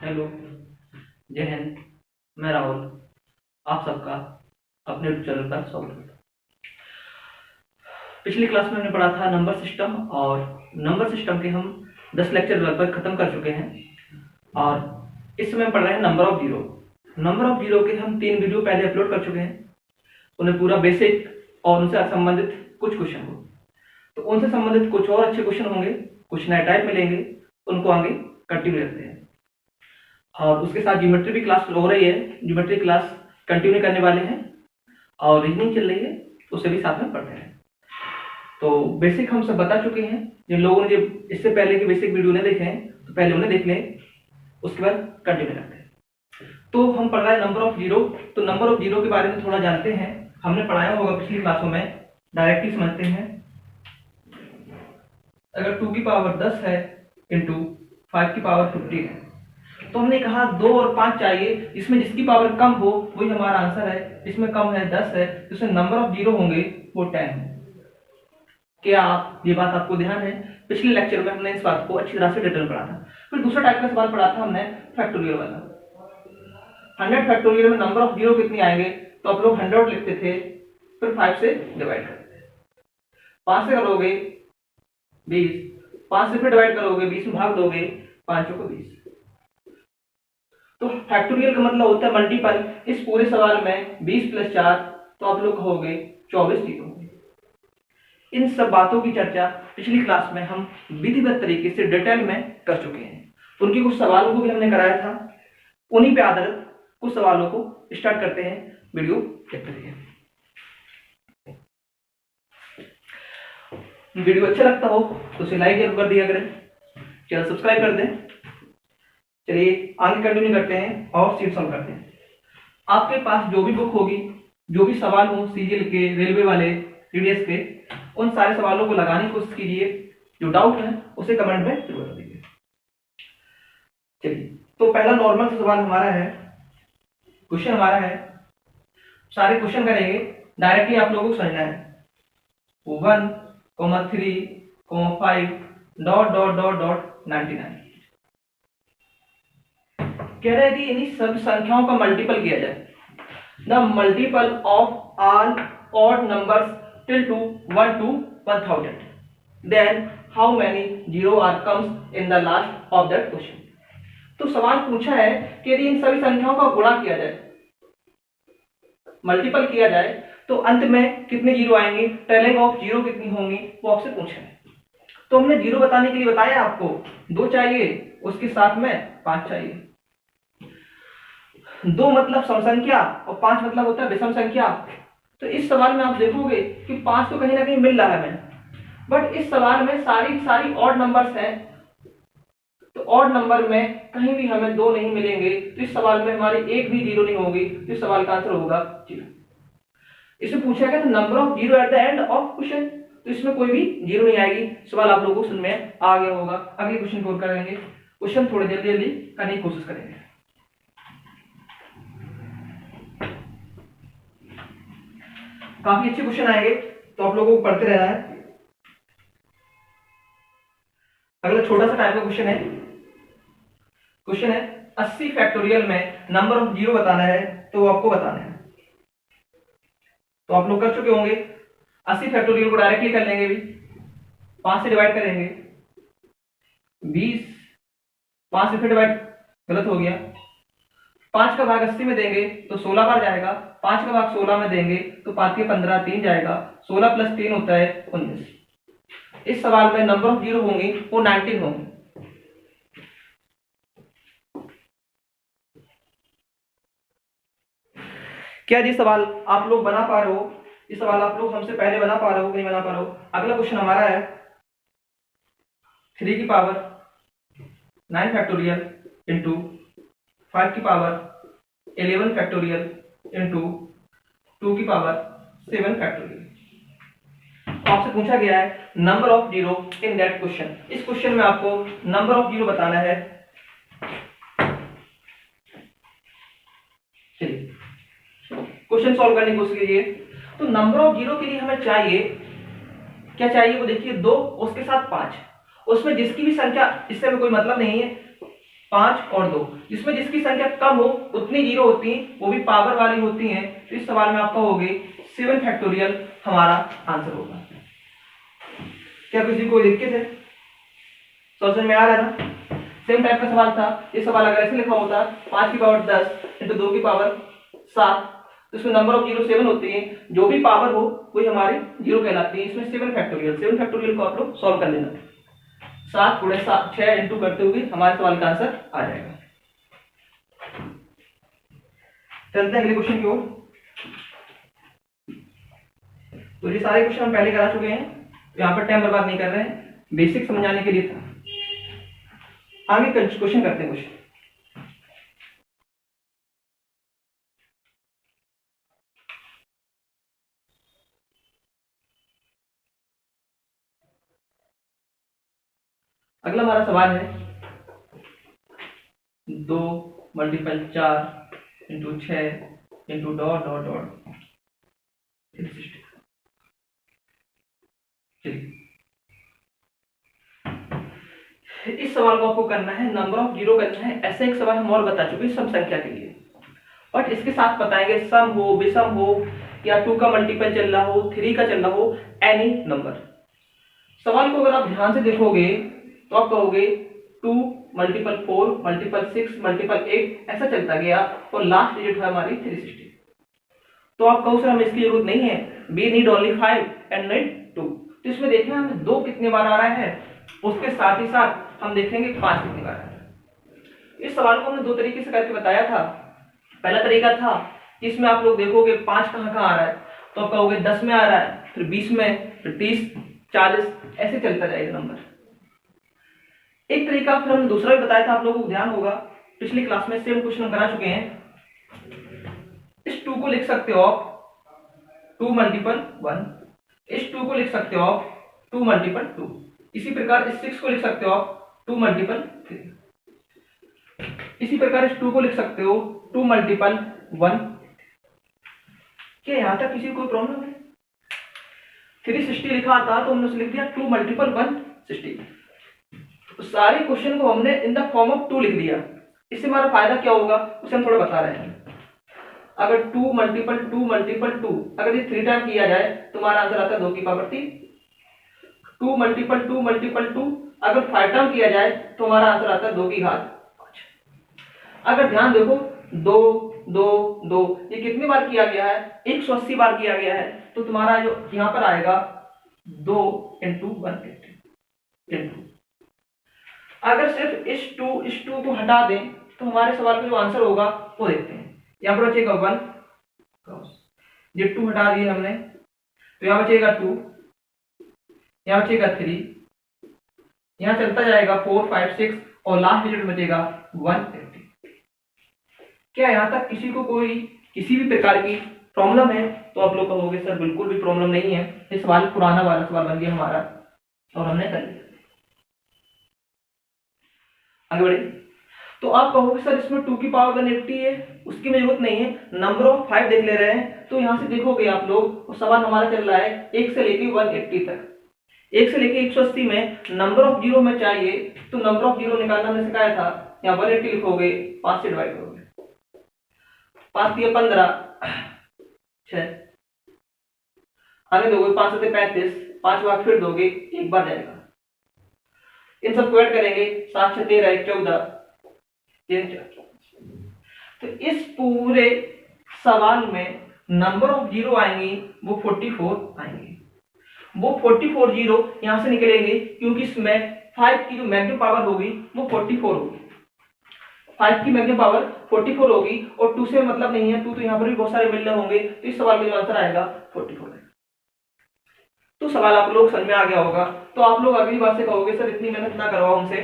Hello, जय हिंद। मैं राहुल, आप सबका अपने यूट्यूब चैनल पर स्वागत करता हूँ। पिछली क्लास में हमने पढ़ा था नंबर सिस्टम, और नंबर सिस्टम के हम 10 लेक्चर लगभग खत्म कर चुके हैं। और इस समय हम पढ़ रहे हैं number of zero. Number of zero के हम 3 वीडियो पहले अपलोड कर चुके हैं। उन्हें पूरा बेसिक और उनसे संबंधित कुछ क्वेश्चन हो, तो उनसे संबंधित कुछ और अच्छे क्वेश्चन होंगे, कुछ नए टाइप मिलेंगे, उनको आगे कंटिन्यू रखते हैं। और उसके साथ ज्योमेट्री भी क्लास हो रही है, ज्योमेट्री क्लास कंटिन्यू करने वाले हैं, और रीजनिंग चल रही है, उसे भी साथ में पढ़ते हैं। तो बेसिक हम सब बता चुके हैं। जिन लोगों ने इससे पहले के बेसिक वीडियो नहीं देखे हैं तो पहले उन्हें देख लें, उसके बाद कंटिन्यू करते हैं। तो हम पढ़ रहे हैं नंबर ऑफ जीरो। तो नंबर ऑफ जीरो के बारे में थोड़ा जानते हैं, हमने पढ़ाया होगा पिछली क्लासों में, डायरेक्टली समझते हैं। अगर 2 की पावर 10 है इंटू 5 की पावर 50 है, तो हमने कहा 2 और 5 चाहिए, इसमें जिसकी पावर कम हो वही हमारा आंसर है। इसमें कम है 10 है, तो इसमें नंबर ऑफ जीरो होंगे वो 10 है। क्या ये बात आपको ध्यान है? पिछले लेक्चर में हमने इस बात को अच्छी तरह से डिटेल पढ़ा था। फिर दूसरा टाइप का सवाल पढ़ा था हमने, फैक्टोरियल वाला। 100 फैक्टोरियल में नंबर ऑफ जीरो कितनी आएंगे? तो आप लोग 100 लिखते थे, फिर 5 से डिवाइड करते थे। 5 से करोगे 20, 5 से फिर डिवाइड करोगे, 20 में भाग दोगे, 5 को 20। तो फैक्टोरियल का मतलब होता है मल्टीपल। इस पूरे सवाल में 20 + 4, तो आप लोग कहोगे 24 जीरो। इन सब बातों की चर्चा पिछली क्लास में हम विधिवत तरीके से डिटेल में कर चुके हैं। उनके कुछ सवालों को भी हमने कराया था, उन्हीं पे आधारित कुछ सवालों को स्टार्ट करते हैं। वीडियो देखते रहिए। वीडियो अच्छा लगता हो तो उसे लाइक जरूर कर दिया करें, चैनल सब्सक्राइब कर दें। चलिए आगे कंटिन्यू करते हैं और सीट सॉल्व करते हैं। आपके पास जो भी बुक होगी, जो भी सवाल हो सीजीएल के, रेलवे वाले, सीडीएस के, उन सारे सवालों को लगाने की कोशिश कीजिए। जो डाउट है उसे कमेंट में जरूर कर दीजिए। चलिए, तो पहला नॉर्मल सवाल हमारा है, क्वेश्चन हमारा है, सारे क्वेश्चन करेंगे, डायरेक्टली आप लोगों को समझना है। 1, 3, 5 ... 99 कह रहे थे इन्हीं सब संख्याओं का मल्टीपल किया जाए। The multiple of all odd numbers till to 1 to 1000, then how many zero are comes in the last of that question। तो सवाल पूछा है कि यदि इन सभी संख्याओं का गुणा किया जाए, मल्टीपल किया जाए, तो अंत में कितने जीरो आएंगे, टेलिंग ऑफ जीरो कितनी होंगी, वो आपसे पूछा है। तो हमने जीरो बताने के लिए बताया आपको 2 चाहिए, उसके साथ में 5 चाहिए। 2 मतलब सम संख्या और 5 मतलब होता है विषम संख्या। तो इस सवाल में आप देखोगे कि 5 तो कहीं ना कहीं मिल रहा है हमें, बट इस सवाल में सारी ऑड नंबर्स हैं, तो ऑड नंबर में कहीं भी हमें 2 नहीं मिलेंगे, तो इस सवाल में हमारी एक भी जीरो नहीं होगी, तो इस सवाल का आंसर होगा 0। इसमें पूछा गया number of zero at the end of question, तो इसमें कोई भी जीरो नहीं आएगी। सवाल आप लोगों को समझ में आ गया होगा। अगले क्वेश्चन को करेंगे, क्वेश्चन थोड़ी जल्दी जल्दी करने की कोशिश करेंगे। काफी अच्छे क्वेश्चन आएंगे, तो आप लोगों को पढ़ते रहना है। अगला छोटा सा टाइप का क्वेश्चन है 80 फैक्टोरियल में नंबर ऑफ जीरो बताना है, तो वो आपको बताना है। तो आप लोग कर चुके होंगे। 80 फैक्टोरियल को डायरेक्टली कर लेंगे भी, 5 से डिवाइड करेंगे, 20, 5 से फिर डिवाइड, गलत हो गया, 5 का भाग 80 में देंगे तो 16 बार जाएगा, 5 का भाग 16 में देंगे तो 5 के 15, 3 जाएगा, 16 + 3 होता है 19। इस सवाल में नंबर ऑफ जीरो होंगे वो 19 होंगे। क्या ये सवाल आप लोग बना पा रहे हो? ये सवाल आप लोग हमसे पहले बना पा रहे हो, नहीं बना पा रहे हो? अगला क्वेश्चन हमारा है 3 की पावर 9 फैक्टोरियल इंटू 5 की पावर 11 फैक्टोरियल इंटू 2 की पावर 7 फैक्टोरियल। आपसे पूछा गया है number of zero in that question. इस क्वेश्चन में आपको नंबर ऑफ जीरो बताना है। चलिए क्वेश्चन सॉल्व करने की कोशिश कीजिए। तो नंबर ऑफ जीरो के लिए हमें चाहिए, क्या चाहिए वो देखिए, 2 उसके साथ 5, उसमें जिसकी भी संख्या, इससे हमें कोई मतलब नहीं है, 5 और 2, जिसमें जिसकी संख्या कम हो उतनी जीरो होती हैं, वो भी पावर वाली होती हैं। तो इस सवाल में आप कहोगे 7 फैक्टोरियल हमारा आंसर होगा। क्या किसी को दिक्कत है? सोल्यूशन में आ रहा है ना? सेम टाइप का सवाल था। ये सवाल अगर ऐसे लिखा होता 5 की पावर 10 इंटू 2 की पावर 7, तो इसमें नंबर ऑफ जीरो 7 होती है, जो भी पावर हो वही हमारे जीरो कहलाती है। इसमें 7 फैक्टोरियल को आप लोग सॉल्व कर लेना। 7 गुणे 6 इंटू करते हुए हमारे सवाल का आंसर आ जाएगा। चलते हैं अगले क्वेश्चन की ओर। तो ये सारे क्वेश्चन हम पहले करा चुके हैं, यहाँ पर टाइम बर्बाद नहीं कर रहे हैं, बेसिक समझाने के लिए था। आगे क्वेश्चन करते हैं। क्वेश्चन अगला हमारा सवाल है 2 multiple 4 into 6 into dot dot dot. इस सवाल को आपको करना है, नंबर ऑफ जीरो करना है। ऐसे एक सवाल हम और बता चुके हैं सम संख्या के लिए, बट इसके साथ बताएंगे सम हो, विषम हो, या 2 का मल्टीपल चल रहा हो, 3 का चल रहा हो, एनी नंबर। सवाल को अगर आप ध्यान से देखोगे तो आप कहोगे 2 मल्टीपल 4 मल्टीपल 6 मल्टीपल 8 ऐसा चलता गया और लास्ट डिजिट है हमारी 360। तो आप कहो सर हमें इसकी जरूरत नहीं है, we need only 5 and not 2। तो इसमें देखना हमें 2 कितने बार आ रहा है, उसके साथ ही साथ हम देखेंगे 5 कितने बार आ रहा है। इस सवाल को हमने 2 तरीके से करके बताया था। पहला तरीका था कि इसमें आप लोग देखोगे 5 कहां आ रहा है, तो आप कहोगे 10 में आ रहा है, फिर 20 में, फिर 30, 40 ऐसे चलता जाएगा नंबर। एक तरीका फिर हमने दूसरा भी बताया था, आप लोगों को ध्यान होगा, पिछली क्लास में सेम क्वेश्चन हम करा चुके हैं। इस 2 को लिख सकते हो आप 2 मल्टीपल 1, इस 2 को लिख सकते हो आप 2 मल्टीपल 2, इसी प्रकार इस 6 को लिख सकते हो आप 2 मल्टीपल 3, इसी प्रकार इस 2 को लिख सकते हो 2 मल्टीपल 1। क्या यहां तक किसी को कोई प्रॉब्लम है? 360 लिखा था तो हमने लिख दिया 2 मल्टीपल 160। तो सारे क्वेश्चन को हमने इन द फॉर्म ऑफ 2 लिख दिया। इससे हमारा फायदा क्या होगा उसे हम थोड़ा बता रहे हैं। अगर 2 मल्टीपल 2 मल्टीपल 2 अगर ये 3 टाइम किया जाए तो हमारा आंसर आता है 2 की पावर 3। 2 मल्टीपल 2 मल्टीपल 2 अगर 5 टाइम किया जाए तो हमारा आंसर आता है 2 की घात 5। अगर ध्यान देखो 2 2 2 ये कितनी बार किया गया है, 180 बार किया गया है। तो तुम्हारा जो यहां पर आएगा 2 इंटू 180 इंटू। अगर सिर्फ इस 2 को हटा दें तो हमारे सवाल का जो आंसर होगा वो देखते हैं। यहां पर बचेगा 1, ये 2 हटा दिए हमने तो यहां बचेगा 2, यहां बचेगा 3, यहां चलता जाएगा 4 5 6 और लास्ट डिजिट बचेगा 180। क्या यहां तक किसी को कोई किसी भी प्रकार की प्रॉब्लम है? तो आप लोग कहोगे सर बिल्कुल भी प्रॉब्लम नहीं है, ये सवाल पुराना वाला सवाल बन गया हमारा और हमने कर लिया। आगे बढ़े तो आप कहोगे सर इसमें 2 की पावर 180 है, उसकी जरूरत नहीं है, नंबर ऑफ 5 देख ले रहे हैं। तो यहां से देखोगे आप लोग सवाल हमारा चल रहा है 1 से लेके 180 तक। 1 से लेके 180 में नंबर ऑफ जीरो में चाहिए, तो नंबर ऑफ जीरो निकालना हमने सिखाया था। यहाँ 180 लिखोगे, 5 से डिवाइड करोगे, 5 दिए 15 6 आने दोगे, 5 से 35, 5 बार फिर दोगे, एक बार जाएगा। इन सबको ऐड करेंगे, 7 6 13 1 14 3 4। तो इस पूरे सवाल में नंबर ऑफ जीरो आएंगी वो 44 आएंगे। वो 44 जीरो यहां से निकलेंगे क्योंकि इसमें 5 की जो मैक्सिमम पावर होगी वो 44 होगी। 5 की मैक्सिमम पावर 44 होगी और 2 से मतलब नहीं है, 2 तो यहां पर भी बहुत सारे मिलने होंगे। तो इस सवाल का जो आंसर आएगा 44 है। तो सवाल आप लोग समझ में आ गया होगा। तो आप लोग अगली बार से कहोगे सर इतनी मेहनत ना करवाओ हमसे,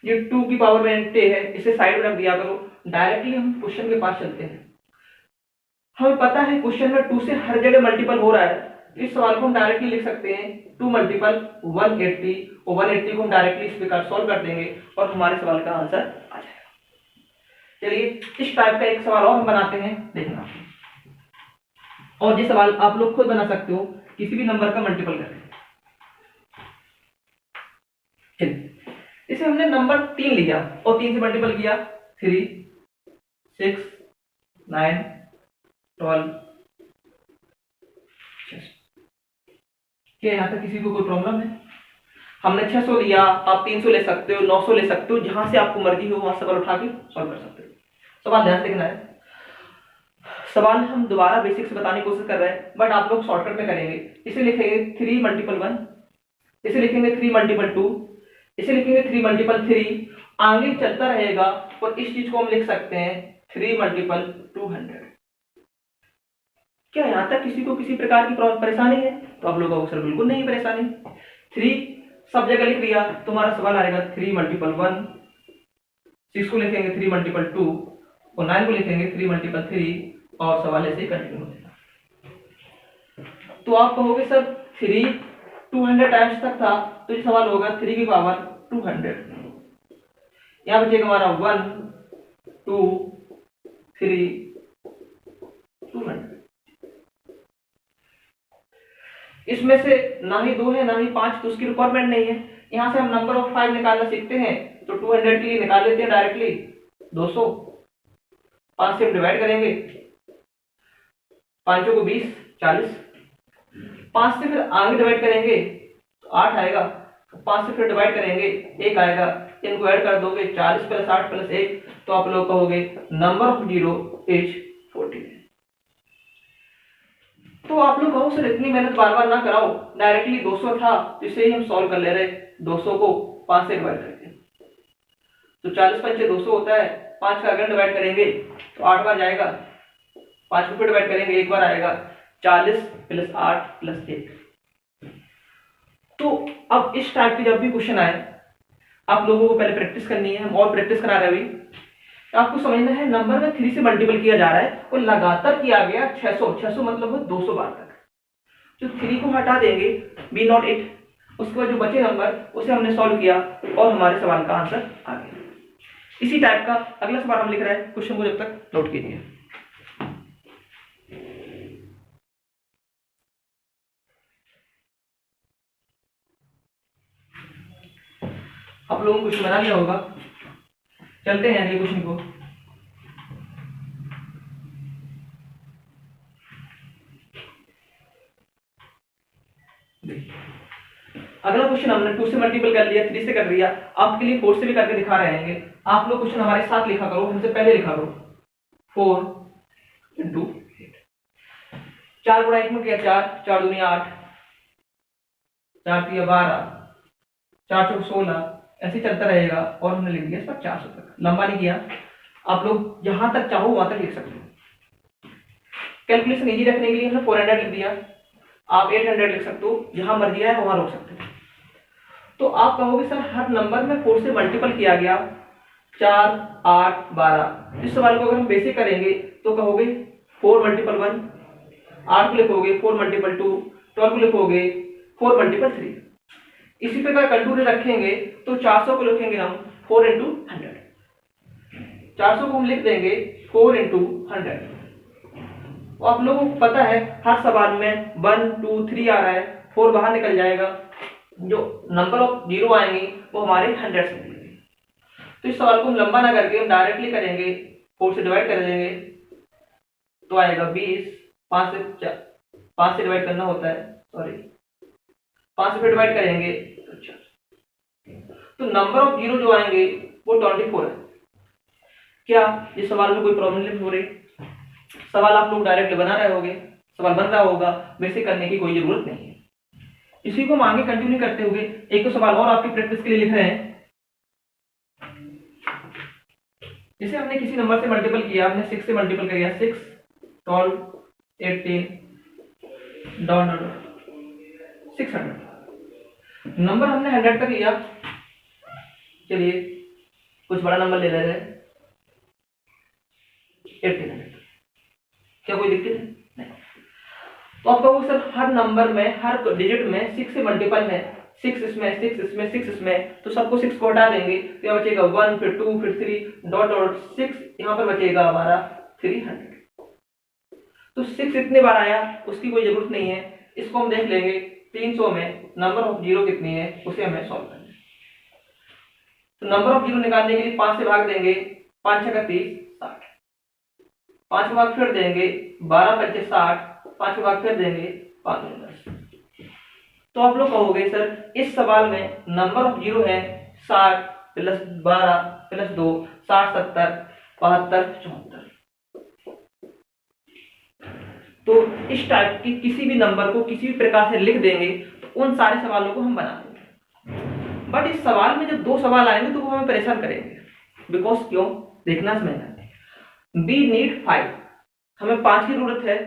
ये 2 की पावर में एंटे है इसे साइड में रख दिया करो। डायरेक्टली हम क्वेश्चन के पास चलते हैं। हमें पता है क्वेश्चन में 2 से हर जगह मल्टीपल हो रहा है, इस सवाल को हम डायरेक्टली लिख सकते हैं 2 मल्टीपल 180 और 180 को हम डायरेक्टली इस प्रकार सॉल्व कर देंगे और हमारे सवाल का आंसर आ जाएगा। चलिए इस टाइप का एक सवाल और हम बनाते हैं, देखना। और ये सवाल आप लोग खुद बना सकते हो किसी भी नंबर का मल्टीपल करके। चलिए इसे हमने नंबर 3 लिया और 3 से मल्टीपल किया, 3, 6, 9, 12। क्या यहाँ तक किसी को कोई प्रॉब्लम है? हमने 600 लिया, आप 300 ले सकते हो, 900 ले सकते हो, जहां से आपको मर्जी हो वहां सवाल उठा के सॉल्व कर सकते हो। सवाल ध्यान से देखना है। सवाल हम दोबारा बेसिक से बताने की कोशिश कर रहे हैं, बट आप लोग शॉर्टकट में करेंगे। इसे लिखेंगे 3 मल्टीपल 1, इसे लिखेंगे 3 मल्टीपल 2, इसे लिखेंगे 3 मल्टीपल 3, आगे चलता रहेगा। और इस चीज को हम लिख सकते हैं 3 मल्टीपल 200। क्या यहाँ तक किसी को किसी प्रकार की परेशानी है? तो आप लोगों को सर बिल्कुल नहीं परेशानी। 3 सब जगह लिख दिया तो हमारा सवाल आएगा 3 मल्टीपल 1, 6 को लिखेंगे 3 मल्टीपल 2 और 9 को लिखेंगे 3 मल्टीपल 3 और सवाल ऐसे ही कंटिन्यू हो जाएगा। तो आप कहोगे सर 3 200 टाइम्स तक था, तो ये सवाल होगा 3 की पावर 200। यहां बचेगा हमारा 1 2 3 200। इसमें से ना ही 2 है ना ही 5, तो उसकी रिक्वायरमेंट नहीं है। यहां से हम नंबर ऑफ 5 निकालना सीखते हैं, तो 200 के लिए निकाल लेते हैं डायरेक्टली 200। 5 से हम डिवाइड करेंगे, 5 को 20 40। 5 से फिर आगे डिवाइड करेंगे तो 8 आएगा। 5 से फिर डिवाइड करेंगे 1 आएगा। इनको ऐड कर दोगे 40 प्लस 8 प्लस 1, तो आप लोग कहोगे नंबर ऑफ जीरो इज 14। तो आप लोग कहो सर इतनी मेहनत बार बार ना कराओ, डायरेक्टली 200 था तो इसे ही हम सॉल्व कर ले रहे। 200 को 5 से डिवाइड करके तो 40 पंचे 200 होता है। 5 का अगर डिवाइड करेंगे तो 8 बार जाएगा। 5 को फिर डिवाइड करेंगे 1 बार आएगा। 40 प्लस 8 प्लस 1। तो अब इस टाइप के जब भी क्वेश्चन आए, आप लोगों को पहले प्रैक्टिस करनी है, हम और प्रैक्टिस करा रहे हैं। आपको समझना है नंबर में 3 से मल्टीपल किया जा रहा है और लगातार किया गया 600 मतलब हो 200 बार तक। जो 3 को हटा देंगे बी नॉट 8, उसके बाद जो बचे नंबर उसे हमने सॉल्व किया और हमारे सवाल का आंसर आ गया। इसी टाइप का अगला सवाल हम लिख रहे हैं। क्वेश्चन को जब तक नोट कीजिए। आप लोगों को क्वेश्चन बना लिया होगा, चलते हैं अगले क्वेश्चन को। अगला क्वेश्चन हमने 2 से मल्टीपल कर लिया, 3 से कर लिया, आपके लिए 4 से भी करके दिखा रहे हैं। आप लोग क्वेश्चन हमारे साथ लिखा करो, हमसे पहले लिखा करो। 4 इंटू 4 गुणा 1 में किया 4, 4 दूनी 8, 4 3 12, 4 चौक 16, ऐसे चलता रहेगा। और हमने लिख दिया 400 तक, लंबा नहीं किया। आप लोग जहां तक चाहो वहां तक लिख सकते हो। कैलकुलेशन इजी रखने के लिए हमने 400 लिख दिया। आप 800 लिख सकते हो, जहां मर्जी है वहां रोक सकते हो। तो आप कहोगे सर हर नंबर में 4 से मल्टीपल किया गया, 4 8 12। इस सवाल को अगर हम बेसिक करेंगे तो कहोगे 4 मल्टीपल 1, 8 को लिखोगे 4 मल्टीपल 2, 12 को लिखोगे 4 मल्टीपल 3। इसी प्रकार कंटिन्यू रखेंगे तो 400 को लिखेंगे हम 4 इंटू 100। 400 को हम लिख देंगे 4 इंटू 100। तो आप लोगों को पता है हर सवाल में 1 2 3 आ रहा है, 4 बाहर निकल जाएगा, जो नंबर ऑफ जीरो आएंगे वो हमारे 100 से मिलेंगे। तो इस सवाल को हम लंबा ना करके हम डायरेक्टली करेंगे, 4 से डिवाइड कर देंगे तो आएगा 20। 5 से डिवाइड करना होता है, सॉरी 5 से फिर डिवाइड करेंगे तो नंबर ऑफ जीरो जो आएंगे वो 24 है। क्या इस सवाल में कोई प्रॉब्लम हो रही? सवाल आप लोग डायरेक्ट बना रहे होंगे, सवाल बन रहा होगा, बेसिक करने की कोई जरूरत नहीं है। इसी को हम आगे कंटिन्यू करते हुए एक तो सवाल और आपकी प्रैक्टिस के लिए लिख रहे हैं। जिसे हमने किसी नंबर से मल्टीपल किया, हमने 6 से मल्टीपल किया, 6 12 18 डॉट 600। नंबर हमने 100 तक लिया। चलिए कुछ बड़ा नंबर ले रहे हैं, 1800। क्या कोई दिक्कत है? नहीं। तो आप कहोगे सर हर नंबर में हर डिजिट में 6 से मल्टीपल है, 6 इसमें 6 इसमें 6 इसमें, तो सबको 6 को हटा देंगे तो यहाँ बचेगा 1 फिर 2 फिर 3 डॉट डॉट 6, यहाँ पर बचेगा हमारा 300। तो 6 इतने बार आया उसकी कोई जरूरत नहीं है, इसको हम देख लेंगे 300 में नंबर ऑफ जीरो कितनी है उसे हमें सॉल्व करना है। तो नंबर ऑफ जीरो निकालने के लिए 5 से भाग देंगे, 5 छक्का 30, 60। 5 का भाग फिर देंगे, 12 पंचे 60, 5 का भाग फिर देंगे, 5 दूनी 10। तो आप लोग कहोगे सर इस सवाल में नंबर ऑफ जीरो है 60 प्लस 12 प्लस 2, 60 70 72 74। तो इस टाइप की किसी भी नंबर को किसी भी प्रकार से लिख देंगे तो उन सारे सवालों को हम बना देंगे। बट इस सवाल में जब दो सवाल आएंगे तो वो हमें परेशान करेंगे। बिकॉज क्यों, देखना समझना। बी नीड 5, हमें 5 की जरूरत है,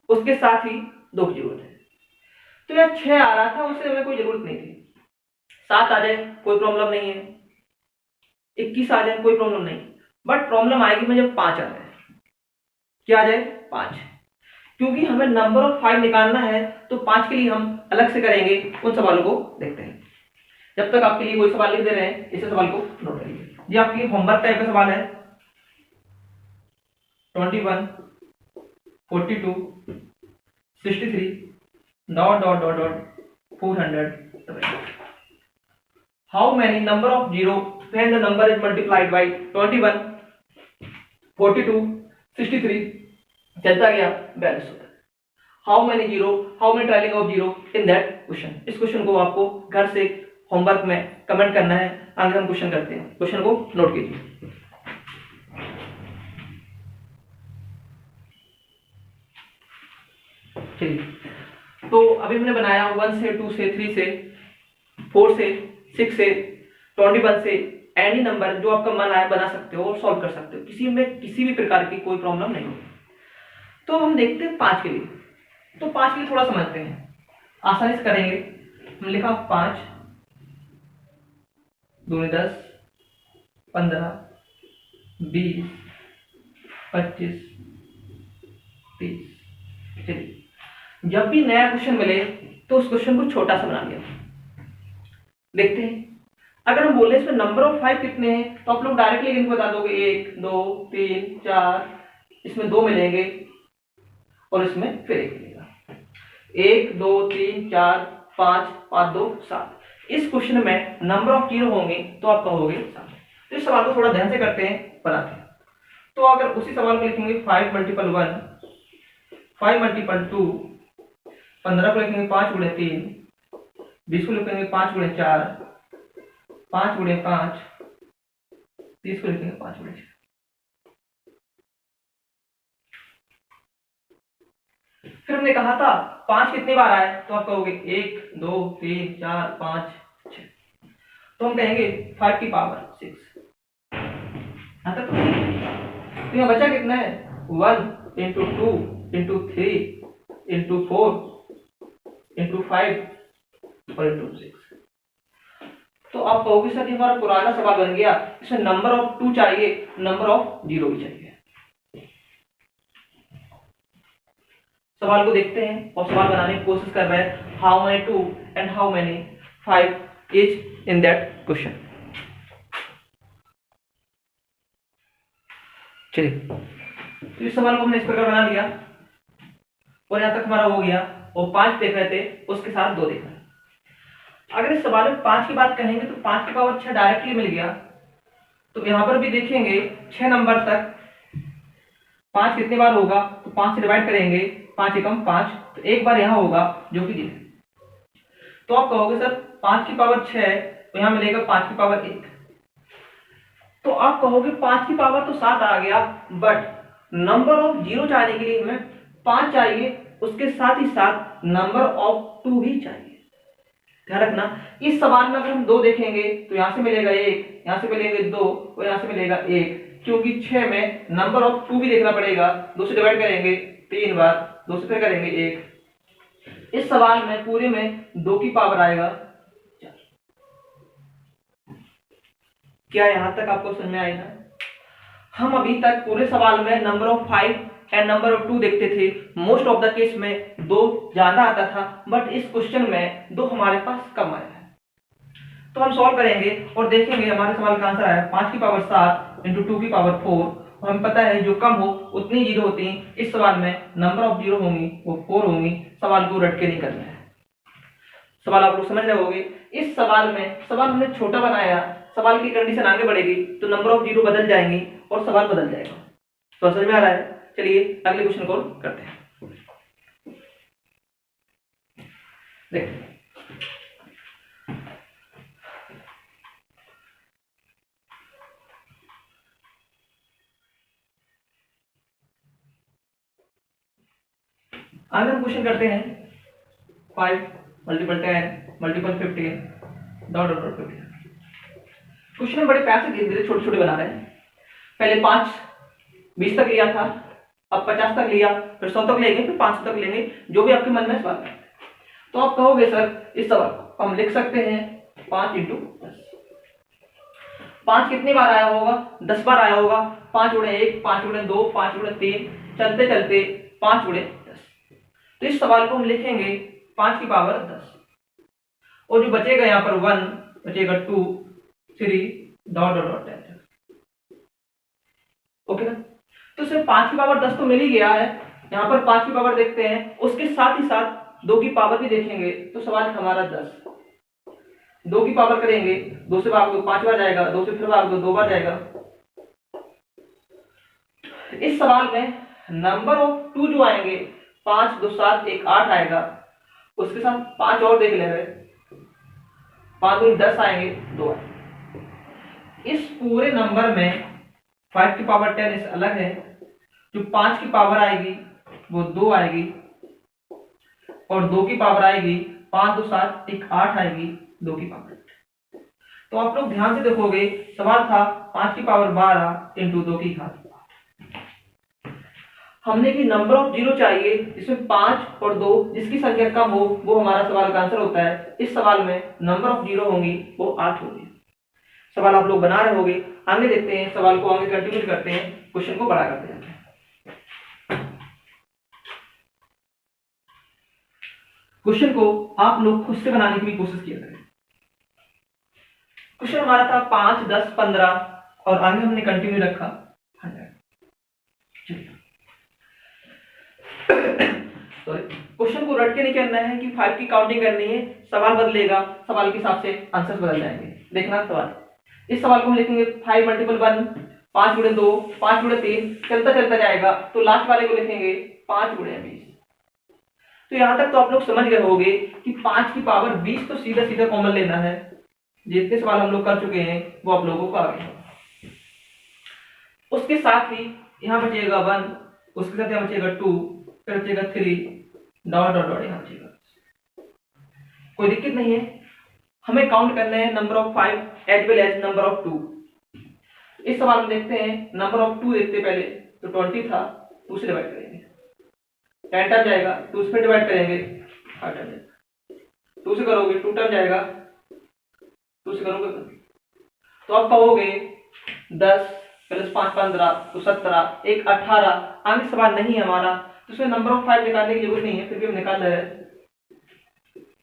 उसके साथ ही 2 की जरूरत है। तो यार 6 आ रहा था, उससे हमें कोई जरूरत नहीं थी। 7 आ जाए कोई प्रॉब्लम नहीं है, 21 आ जाए कोई प्रॉब्लम नहीं। बट प्रॉब्लम आएगी में जब 5 आ जाए। क्या आ जाए? 5। क्योंकि हमें नंबर ऑफ 5 निकालना है तो 5 के लिए हम अलग से करेंगे। उन सवालों को देखते हैं। जब तक आपके लिए कोई सवाल लिख दे रहे हैं, इस सवाल को नोट करिए। ये आपके होमवर्क टाइप का सवाल है। 21 42 63 dot dot dot dot 400। How many number of zero when the number is multiplied by 21 42 63 चलता गया 42 होता है। How many zero, how many trailing of zero in that question. इस क्वेश्चन को आपको घर से होमवर्क में कमेंट करना है। आगे हम क्वेश्चन करते हैं। क्वेश्चन को नोट कीजिए। चलिए, तो अभी हमने बनाया 1 से 2 से 3 से 4 से 6 से 21 से एनी नंबर जो आपका मन आए बना सकते हो और सॉल्व कर सकते हो। किसी में किसी भी प्रकार की कोई प्रॉब्लम नहीं होगी। तो हम देखते हैं 5 के लिए। तो 5 के लिए थोड़ा समझते हैं, आसानी से करेंगे। हम लिखा 5 दूनी 10 15 20 25 30। चलिए, जब भी नया क्वेश्चन मिले तो उस क्वेश्चन को छोटा सा बना लिया। देखते हैं, अगर हम बोले इसमें नंबर ऑफ 5 कितने हैं तो आप लोग डायरेक्टली इनको बता दोगे 1 2 3 4, इसमें 2 मिलेंगे और इसमें फिर 1 मिलेगा। 1 2 3 4 5 5 2 7। इस क्वेश्चन में नंबर ऑफ जीरो होंगे तो आप कहोगे 7। तो इस सवाल को थोड़ा ध्यान से करते हैं, बनाते हैं। तो अगर उसी सवाल को लिखेंगे 5 मल्टीपल 1 5 मल्टीपल 2, 15 को लिखेंगे 5 गुणे 3, 20 को लिखेंगे 5 गुणे 4, 5 गुणे 5, 30 को लिखेंगे 5 गुणे 6। फिर हमने कहा था 5 कितनी बार आए तो आप कहोगे 1 2 3 4 5 6। तो हम कहेंगे 5 की पावर 6। आता तो यहाँ बचा कितना है? 1 इंटू 2 इंटू 3 इंटू 4 इंटू 5 और इंटू 6। तो आप कहोगे सर हमारा पुराना सवाल बन गया, इसमें नंबर ऑफ 2 चाहिए, नंबर ऑफ 0 भी चाहिए। सवाल को देखते हैं और सवाल बनाने की कोशिश कर रहे हैं। How many 2 and how many 5 is in that question. चलिए, तो इस सवाल को हमने इस प्रकार बना लिया और यहां तक हमारा हो गया। और 5 देख रहे थे, उसके साथ 2 देख रहे हैं। अगर इस सवाल में 5 की बात कहेंगे तो 5 की पावर 6 डायरेक्टली मिल गया। तो यहां पर भी देखेंगे 6 नंबर तक 5 कितनी बार होगा तो 5 से डिवाइड करेंगे, 5 एकम 5, तो एक बार यहां होगा जो कि 0। तो आप कहोगे सर 5 की पावर 6 है तो यहां मिलेगा 5 की पावर 1। तो आप कहोगे 5 की पावर तो 7 आ गया, बट नंबर ऑफ 0 चाहने के लिए हमें 5 चाहिए, उसके साथ ही साथ नंबर ऑफ 2 भी चाहिए। ध्यान रखना, इस सवाल में अगर हम 2 देखेंगे तो यहां से मिलेगा 1, यहां से मिलेंगे 2 और यहां से मिलेगा 1। क्योंकि 6 में नंबर ऑफ 2 भी देखना पड़ेगा। 2 से डिवाइड करेंगे 3 बार, 2 से फिर करेंगे 1। इस सवाल में पूरे में 2 की पावर आएगा 4। क्या यहां तक आपको समझ में आएगा? हम अभी तक पूरे सवाल में number of 5 and number of 2 देखते थे। मोस्ट ऑफ द केस में 2 ज्यादा आता था, बट इस क्वेश्चन में 2 हमारे पास कम आया है। तो हम सॉल्व करेंगे और देखेंगे हमारे सवाल का आंसर आया 5 की पावर 7 इंटू 2 की पावर 4। और हमें पता है जो कम हो उतनी 0 होती हैं। इस सवाल में नंबर ऑफ 0 होंगी वो 4 होंगी। सवाल को रट के नहीं करना है। सवाल आप लोग समझ रहे होंगे। इस सवाल में सवाल हमने छोटा बनाया, सवाल की कंडीशन आगे बढ़ेगी तो नंबर ऑफ जीरो बदल जाएंगी और सवाल बदल जाएगा। तो समझ में आ रहा है? चलिए अगले क्वेश्चन को करते हैं। देखिए आगे हम क्वेश्चन करते हैं 5 multiple 10 multiple 15 dot dot 15। Question बड़े प्यार से धीरे धीरे छोटे छोटे बना रहे हैं। पहले 5 20 तक लिया था, अब 50 तक लिया, फिर 100 तक लेंगे, फिर 500 तक लेंगे, जो भी आपके मन में सवाल है। तो आप कहोगे सर इस सवाल को हम लिख सकते हैं 5 × 10। 5 कितनी बार आया होगा? 10 बार आया होगा। 5 × 1 5 × 2 5 × 3 चलते चलते 5 × 10। तो इस सवाल को हम लिखेंगे 5 की पावर 10 और जो बचेगा यहाँ पर 1 बचेगा 2 3 डॉट डॉट डॉट 10। ओके ना? तो सिर्फ 5 की पावर 10 तो मिल ही गया है। यहाँ पर 5 की पावर देखते हैं, उसके साथ ही साथ 2 की पावर भी देखेंगे तो सवाल हमारा 10। 2 की पावर करेंगे, 2 से भाग दो 5 बार जाएगा, 2 से फिर भाग दो 2 बार जाएगा। इस सवाल में नंबर ऑफ 2 जो आएंगे 5 2 7 1 8 आएगा, उसके साथ 5 और देख लेंगे, 5 2 10 आएंगे 2 आएंगे। इस पूरे नंबर में 5 की पावर 10 इस अलग है, जो 5 की पावर आएगी वो 2 आएगी और 2 की पावर आएगी 5 2 7 1 8 आएगी 2 की पावर। तो आप लोग ध्यान से देखोगे सवाल था 5 की पावर 12 × 2 की घात। हमने की नंबर ऑफ जीरो चाहिए जिसमें 5 और 2 जिसकी संख्या कम हो वो हमारा सवाल का आंसर होता है। इस सवाल में नंबर ऑफ जीरो होंगी वो 8 होगी। सवाल आप लोग बना रहे होंगे। आगे देखते हैं, सवाल को आगे कंटिन्यू करते हैं, क्वेश्चन को बड़ा करते हैं। क्वेश्चन को आप लोग खुद से बनाने की भी कोशिश किया करें। क्वेश्चन हमारा था 5 10 15 और आगे हमने कंटिन्यू रखा 100। क्वेश्चन को रट के नहीं करना है कि 5 की काउंटिंग करनी है, सवाल बदलेगा, सवाल के हिसाब से आंसर बदल जाएंगे। देखना सवाल, इस सवाल को हम लिखेंगे 5 × 1 5 × 2 5 × 3 चलता चलता जाएगा, तो लास्ट वाले को लिखेंगे 5 × 20। तो यहां तक तो आप लोग समझ गए होंगे कि 5 की पावर 20 तो सीधा सीधा कॉमन लेना है। जितने सवाल हम लोग कर चुके हैं वो आप लोगों को आ गए। उसके साथ ही यहाँ बचेगा 1, उसके साथ यहाँ बचेगा 2, फिर बचेगा 3 डॉट डॉट डॉट यहाँ बचेगा। कोई दिक्कत नहीं है, हमें काउंट करना है number of 5 as well as number of 2। इस सवाल में देखते हैं नंबर ऑफ 2 देखते पहले, तो 20 था, 2 से डिवाइड करेंगे 10 टाइम जाएगा, 2 से डिवाइड करेंगे 5 टाइम जाएगा, 2 से करोगे 2 टाइम जाएगा, 2 से करोगे तो आप कहोगे 10 + 5 15 तो 17 1 18। आगे सवाल नहीं है हमारा, तो इसमें नंबर ऑफ 5 निकालने की जरूरत नहीं है, फिर भी हम निकाल रहे हैं।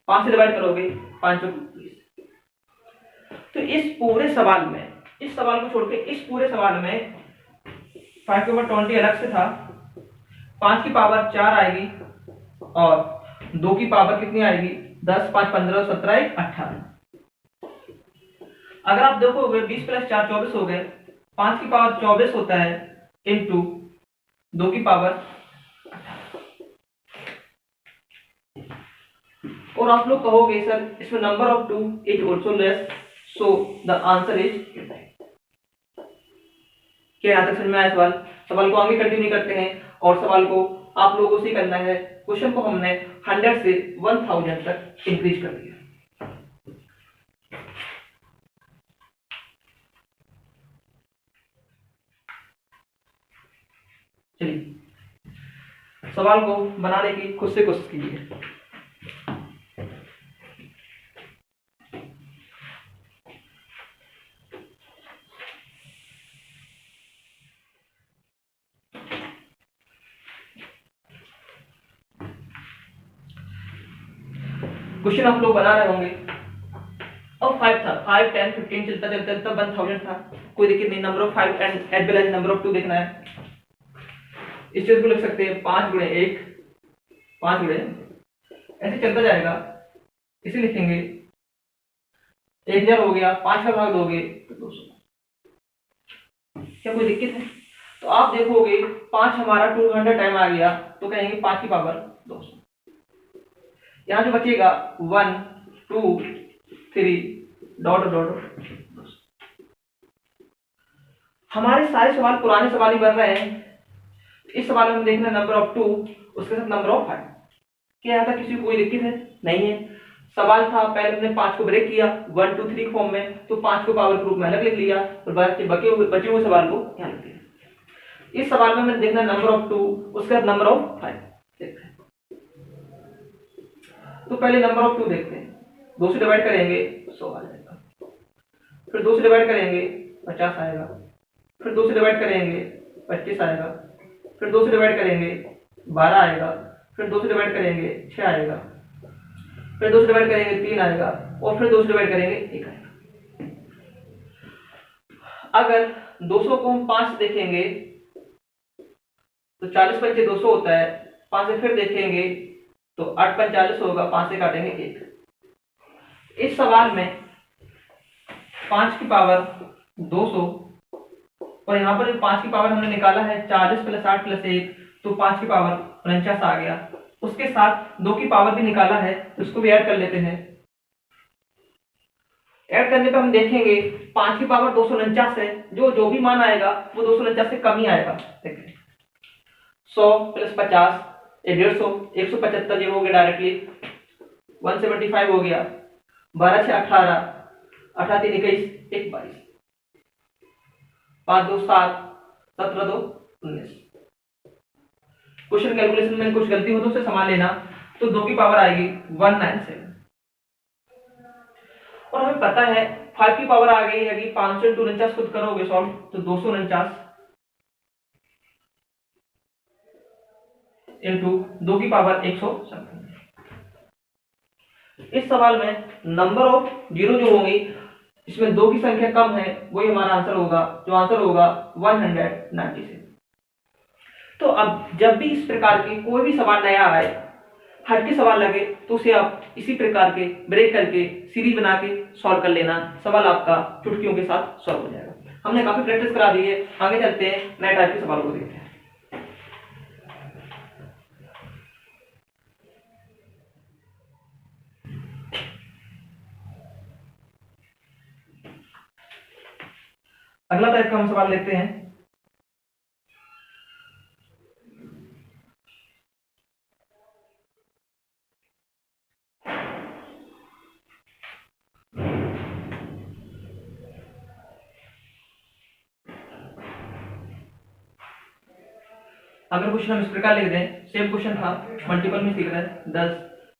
5 से डिवाइड करोगे 5 × 20। तो इस पूरे सवाल में, इस सवाल को छोड़ के इस पूरे सवाल में 5 के ऊपर 20 अलग से था, 5 की पावर 4 आएगी और 2 की पावर कितनी आएगी 10 5 15 17 1 18। अगर आप देखोगे 20 + 4 24 हो गए, 5 की पावर 24 होता है इंटू 2 की पावर। और आप लोग कहोगे सर इसमें number of 2 is also less, so the answer is. क्या यहां तक समझ में आया सवाल? सवाल को आगे कंटिन्यू करते हैं और सवाल को आप लोगों से करना है। क्वेश्चन को हमने 100 से 1000 तक इंक्रीज कर दिया। चलिए सवाल को बनाने की खुद से कोशिश कीजिए। क्वेश्चन आप लोग बना रहे होंगे। अब 5 था, 5 10 15 चलता चलता चलता 1000 था, कोई दिक्कत नहीं। Number of 5 and as well as number of 2 देखना है। इस चीज को लिख सकते हैं 5 × 1 5 × ऐसे चलता जाएगा, इसे लिखेंगे 1000 हो गया, 5 का भाग दोगे तो 200। क्या कोई दिक्कत है? तो आप देखोगे 5 हमारा 200 टाइम आ गया, तो कहेंगे 5 की पावर 200। यहाँ जो बचेगा 1 2 3 डॉट डॉट डॉट। हमारे सारे सवाल पुराने सवाल ही बन रहे हैं। इस सवाल में देखना नंबर ऑफ 2 उसके साथ नंबर ऑफ 5। क्या यहाँ तक किसी को कोई दिक्कत है? नहीं है। सवाल था पहले हमने 5 को ब्रेक किया 1 2 3 फॉर्म में, तो 5 को पावर ग्रुप में अलग लिख लिया और बचे हुए सवाल को यहाँ लिख दिया। इस सवाल में मैंने देखना नंबर ऑफ 2 उसके बाद नंबर ऑफ 5 देखते हैं। तो पहले नंबर ऑफ 2 देखते हैं। 2 से डिवाइड करेंगे 100 आ जाएगा, फिर 2 से डिवाइड करेंगे 50 आएगा, फिर 2 से डिवाइड करेंगे 25 आएगा, फिर 2 से डिवाइड करेंगे 12 आएगा, फिर 2 से डिवाइड करेंगे 6 आएगा, फिर 2 से डिवाइड करेंगे 3 आएगा, और फिर 2 से डिवाइड करेंगे 1 आएगा। अगर 200 को हम 5 से देखेंगे तो 40 पंचे 200 होता है, 5 से फिर देखेंगे तो 8 पंच 40 होगा, 5 से काटेंगे 1। इस सवाल में 5 की पावर 200 और यहाँ पर 5 की पावर हमने निकाला है 40 प्लस 8 प्लस 1, तो 5 की पावर 49 आ गया। उसके साथ 2 की पावर भी निकाला है, उसको भी ऐड कर लेते हैं। ऐड करने पे हम देखेंगे 5 की पावर 249 है, जो भी मान आएगा वो 249 से कम ही आएगा। देखिए 100 प्लस 50 150, 175 ये हो गया डायरेक्टली, 175 हो गया, 12 6 18, 18 3 21, 1 22, 5 2 7, 17 2 19। क्वेश्चन कैलकुलेशन में कुछ गलती हो तो उसे संभाल लेना। तो 2 की पावर आएगी 197, और हमें पता है 5 की पावर आ गई है कि 549 खुद करोगे सॉल्व तो 249 इंटू 2 की पावर 157। इस सवाल में नंबर ऑफ जीरो जो होंगी इसमें 2 की संख्या कम है, वही हमारा आंसर होगा, जो आंसर होगा 196। तो अब जब भी इस प्रकार के कोई भी सवाल नया आए, हटके सवाल लगे, तो उसे आप इसी प्रकार के ब्रेक करके सीरीज बना के सॉल्व कर लेना। सवाल आपका चुटकियों के साथ सॉल्व हो जाएगा। हमने काफी प्रैक्टिस करा दी है, आगे चलते हैं नए टाइप के सवालों को देखते हैं। अगला टाइप का हम सवाल देखते हैं। अगर क्वेश्चन हम इस प्रकार लिख दें, सेम क्वेश्चन था, मल्टीपल में सीख रहे हैं, 10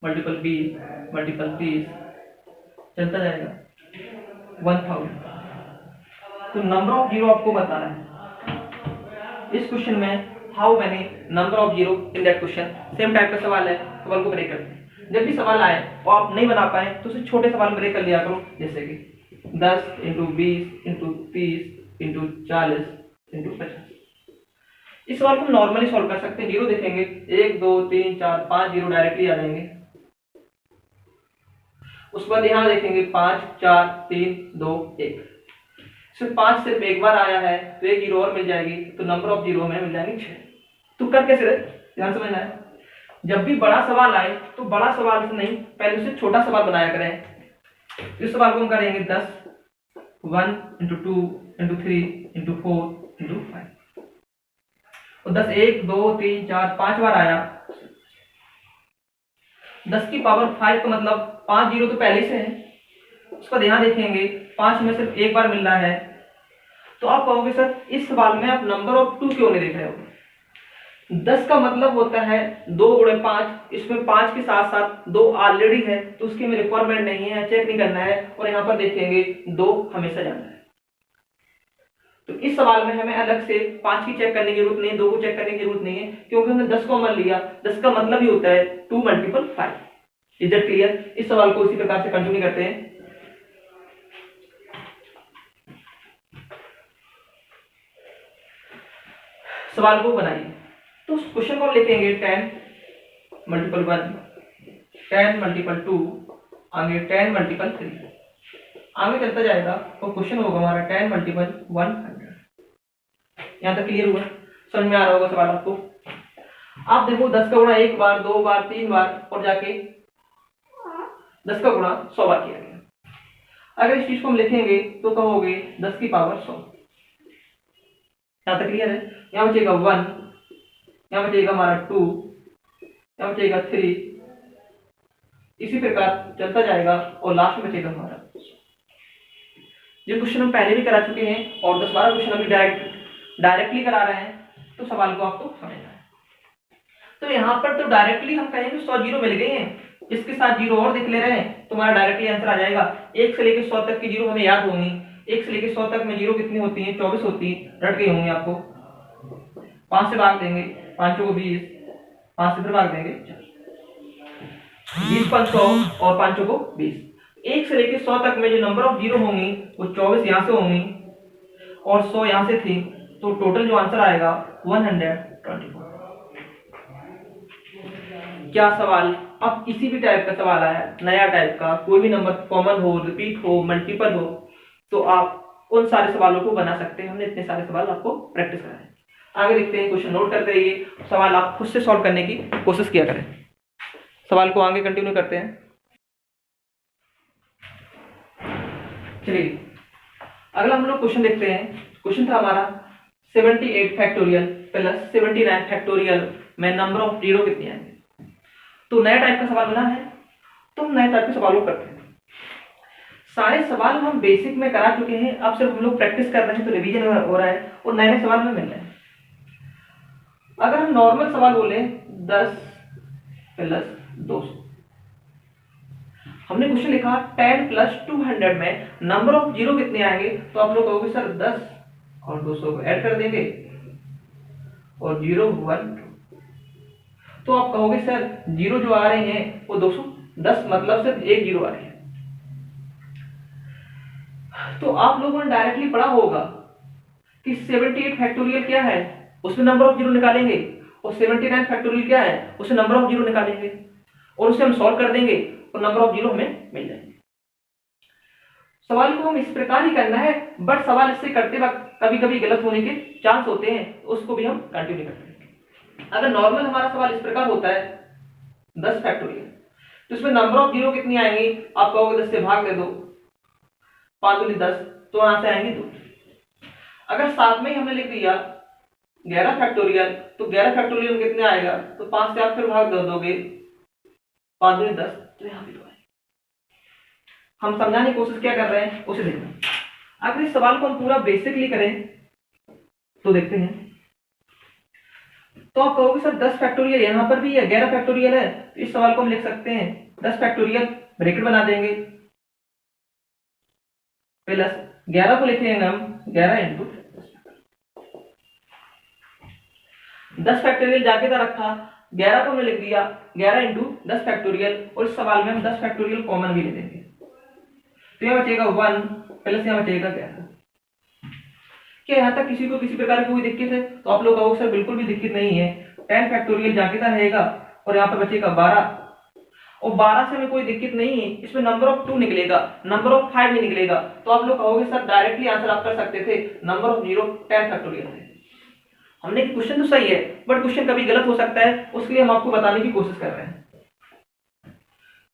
मल्टीपल 20 मल्टीपल 30 चलता जाएगा 1000। तो नंबर ऑफ जीरो आपको बताना है इस क्वेश्चन में। How many number of zero in that question. Same type का सवाल है, सवाल को ब्रेक करते हैं। जब भी सवाल आए और आप नहीं बना पाए तो उसे छोटे सवाल ब्रेक कर लिया करो, जैसे कि 10 इंटू 20 इंटू 30 इंटू 40 इंटू 50। इस सवाल को हम नॉर्मली सॉल्व कर सकते हैं। जीरो देखेंगे 1 2 3 4 5 जीरो डायरेक्टली आ जाएंगे। उसके बाद यहाँ देखेंगे 5 4 3 2 1। सिर्फ 5 सिर्फ एक बार आया है तो एक जीरो और मिल जाएगी, तो नंबर ऑफ जीरो में मिल जाएंगे 6। तो कर कैसे रहे, ध्यान समझना है। जब भी बड़ा सवाल आए तो बड़ा सवाल से नहीं, पहले उसे छोटा सवाल बनाया करें। इस सवाल को हम करेंगे 10 1 इंटू 2 इंटू 3 इंटू 4 इंटू 5। 10 1 2 3 4 5 बार आया। 10 की पावर 5 का मतलब 5 जीरो तो पहले से है। उसका ध्यान देखेंगे 5 में सिर्फ एक बार मिल रहा है, तो आप कहोगे सर इस सवाल में आप नंबर ऑफ 2 क्यों नहीं देख रहे हो। 10 का मतलब होता है 2 गुणे 5, इसमें 5 के साथ साथ 2 ऑलरेडी है, तो उसकी में रिक्वायरमेंट नहीं है, चेक नहीं करना है। और यहाँ पर देखेंगे 2 हमेशा जाना है। तो इस सवाल में हमें अलग से 5 की चेक करने की जरूरत नहीं है, 2 को चेक करने की जरूरत नहीं है, क्योंकि हमने 10 कॉमन लिया। 10 का मतलब ही होता है 2 मल्टीपल 5। Is that clear. इस सवाल को इसी प्रकार से कंटिन्यू करते हैं। सवाल को बनाइए। तो उस क्वेश्चन को हम लिखेंगे 10 मल्टीपल 1 10 मल्टीपल 2 आगे 10 मल्टीपल 3। आगे चलता जाएगा और क्वेश्चन होगा हमारा 10 मल्टीपल 100। यहाँ तक क्लियर हुआ, समझ में आ रहा होगा सवाल आपको। आप देखो 10 का गुणा 1 बार, 2 बार, 3 बार और जाके 10 का गुणा 100 बार किया गया। अगर इस चीज को हम लिखेंगे तो कहोगे 10 की पावर 100। यहाँ तक क्लियर है। यहाँ बचेगा 1, यहाँ बचेगा हमारा 2, यहाँ बचेगा 3, इसी प्रकार चलता जाएगा और लास्ट में बचेगा हमारा। ये क्वेश्चन हम पहले भी करा चुके हैं और 10-12 क्वेश्चन अभी डायरेक्टली करा रहे हैं, तो सवाल को आपको समझना है। तो यहाँ पर तो डायरेक्टली हम कहेंगे 100 जीरो मिल गए हैं, इसके साथ जीरो और देख ले रहे हैं तो हमारा डायरेक्टली आंसर आ जाएगा। 1 से लेकर 100 तक की जीरो हमें याद होंगी। 1 से लेकर 100 तक में जीरो कितनी होती है? 24 होती है, रट गई होंगी आपको। 5 से भाग देंगे, 5 को 20, 5 से फिर भाग देंगे 20 5 100 और 5 को 20। 1 से लेकर 100 तक में जो नंबर ऑफ जीरो होंगी वो 24 यहाँ से होंगी और 100 यहाँ से थी, तो टोटल जो आंसर आएगा 124। क्या सवाल? अब किसी भी टाइप का सवाल आया, नया टाइप का, कोई भी नंबर कॉमन हो, रिपीट हो, मल्टीपल हो, तो आप उन सारे सवालों को बना सकते हैं। हमने इतने सारे सवाल आपको प्रैक्टिस कराए। आगे देखते हैं, क्वेश्चन नोट करते रहिए, सवाल आप खुद से सॉल्व करने की कोशिश किया करें। सवाल को आगे कंटिन्यू करते हैं। चलिए अगला हम लोग क्वेश्चन देखते हैं। क्वेश्चन था हमारा 78 फैक्टोरियल प्लस 79 फैक्टोरियल में नंबर ऑफ जीरो कितने आएंगे। तो नया टाइप का सवाल बना है, तो हम नए टाइप के सवालों करते हैं। सारे सवाल हम बेसिक में करा चुके हैं, अब सिर्फ हम लोग प्रैक्टिस कर रहे हैं, तो रिवीजन हो रहा है और नए नए सवाल में मिल रहे हैं। अगर हम नॉर्मल सवाल बोले 10 प्लस 200, हमने क्वेश्चन लिखा 10 प्लस 200 में नंबर ऑफ जीरो कितने आएंगे, तो आप लोग कहोगे सर 10 और 200 को ऐड कर देंगे और 0 1 2, तो आप कहोगे सर जीरो जो आ रहे हैं वो 210, मतलब सिर्फ एक जीरो आ रहे हैं। तो आप लोगों ने डायरेक्टली पढ़ा होगा कि 78 फैक्टोरियल क्या है, उसमें नंबर ऑफ जीरो निकालेंगे, और 79 फैक्टोरियल क्या है, उसमें नंबर ऑफ जीरो निकालेंगे और उसे हम सॉल्व कर देंगे और नंबर ऑफ जीरो हमें मिल जाएंगे। सवाल को हम इस प्रकार ही करना है, बट सवाल इससे करते वक्त कभी कभी गलत होने के चांस होते हैं, उसको भी हम कंटिन्यू करते हैं। अगर नॉर्मल हमारा सवाल इस प्रकार होता है 10 फैक्टोरियल, तो इसमें नंबर ऑफ जीरो कितनी आएंगी, आप कहोगे 10 से भाग दे दो, 5 दूनी 10, तो यहां से आएंगे 2। अगर साथ में ही हमने लिख दिया 11 फैक्टोरियल, तो 11 फैक्टोरियल कितने आएगा, तो 5 से आप फिर भाग दे दोगे, 5 दूनी 10, तो यहां भी 2 आएगा। हम समझाने की कोशिश क्या कर रहे हैं उसे देखना। अगर इस सवाल को हम पूरा बेसिकली करें तो देखते हैं, तो आप कहोगे सर 10 फैक्टोरियल यहां पर भी है, 11 फैक्टोरियल है, तो इस सवाल को हम लिख सकते हैं 10 फैक्टोरियल ब्रैकेट बना देंगे प्लस 11 को लिखेंगे हम 11 इंटू 10 फैक्टोरियल जाके था रखा, 11 को हमने लिख दिया 11 इंटू 10 फैक्टोरियल, और इस सवाल में हम 10 फैक्टोरियल कॉमन भी ले देंगे, तो यहां बचेगा 1 प्लस यहां बचेगा 11। क्या यहाँ तक किसी को किसी प्रकार की कोई दिक्कत है? तो आप लोग कहोगे सर बिल्कुल भी दिक्कत नहीं है, 10 फैक्टोरियल जाकेता रहेगा और यहाँ पे बचेगा 12, और 12 से हमें कोई दिक्कत नहीं है, इसमें नंबर ऑफ 2 निकलेगा, नंबर ऑफ 5 नहीं निकलेगा, तो आप लोग कहोगे सर डायरेक्टली आंसर आप कर सकते थे, नंबर ऑफ जीरो 10 फैक्टोरियल है। हमने कि क्वेश्चन तो सही है, बट क्वेश्चन कभी गलत हो सकता है, उसके लिए हम आपको बताने की कोशिश कर रहे हैं।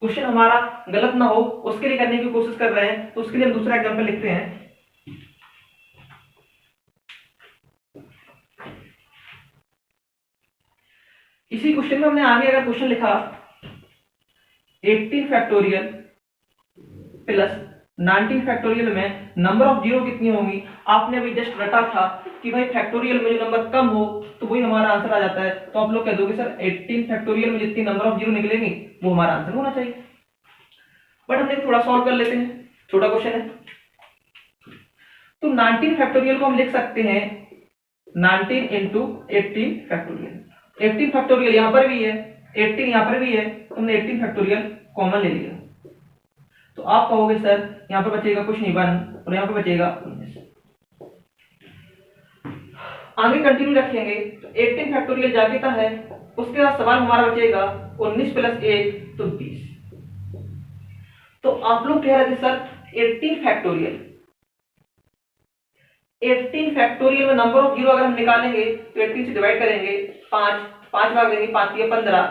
क्वेश्चन हमारा गलत ना हो उसके लिए करने की कोशिश कर रहे हैं, तो उसके लिए हम दूसरा एग्जाम्पल लिखते हैं। इसी क्वेश्चन में हमने आगे अगर क्वेश्चन लिखा 18 फैक्टोरियल प्लस 19 फैक्टोरियल में नंबर ऑफ जीरो कितनी होंगी, आपने अभी जस्ट रटा था कि भाई फैक्टोरियल में जो नंबर कम हो तो वही हमारा आंसर आ जाता है, तो आप लोग कह दोगे सर 18 फैक्टोरियल में जितनी नंबर ऑफ जीरो निकलेंगी वो हमारा आंसर होना चाहिए। बट हमने थोड़ा सॉल्व कर लेते हैं, छोटा क्वेश्चन है। तो 19 फैक्टोरियल को हम लिख सकते हैं 19 इंटू 18 फैक्टोरियल। 18 फैक्टोरियल यहां पर भी है, 18 यहां पर भी है, हमने 18 फैक्टोरियल कॉमन ले लिया, तो आप कहोगे सर यहां पर बचेगा कुछ नहीं 1 और यहां पर बचेगा 19। आगे कंटिन्यू रखेंगे तो 18 फैक्टोरियल जाकेता है, उसके बाद सवाल हमारा बचेगा 19 प्लस 1 तो 20। तो आप लोग कह रहे थे सर 18 फैक्टोरियल, 18 फैक्टोरियल में नंबर ऑफ जीरो अगर हम निकालेंगे तो 18 से डिवाइड करेंगे, 5 भाग देंगे, 5 या 15,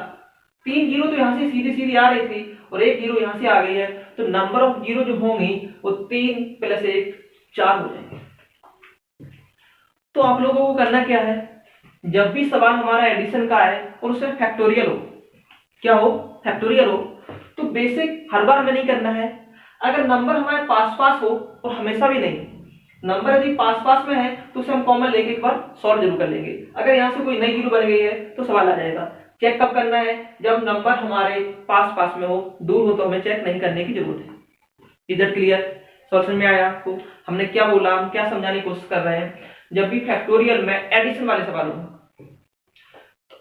3 जीरो तो यहां से सीधी सीधी आ रही थी और एक जीरो यहां से आ गई है, तो नंबर ऑफ जीरो जो होंगी वो 3 + 1 4 हो जाएंगे। तो आप लोगों को करना क्या है, जब भी सवाल हमारा एडिशन का है और उसमें फैक्टोरियल हो, क्या हो, फैक्टोरियल हो, तो बेसिक हर बार में नहीं करना है। अगर नंबर हमारे पास पास हो और हमेशा भी नहीं, नंबर यदि पास पास में है तो उसे हम कॉमन लेके एक बार सॉल्व जरूर कर लेंगे। अगर यहाँ से कोई नई जीरो बन गई है तो सवाल आ जाएगा। चेक कब करना है, जब नंबर हमारे पास पास में हो, दूर हो तो हमें चेक नहीं करने की जरूरत है। Is that clear? सॉल्यूशन में आया आपको? हमने क्या बोला, हम क्या समझाने की कोशिश कर रहे हैं, जब भी फैक्टोरियल में एडिशन वाले सवाल हो,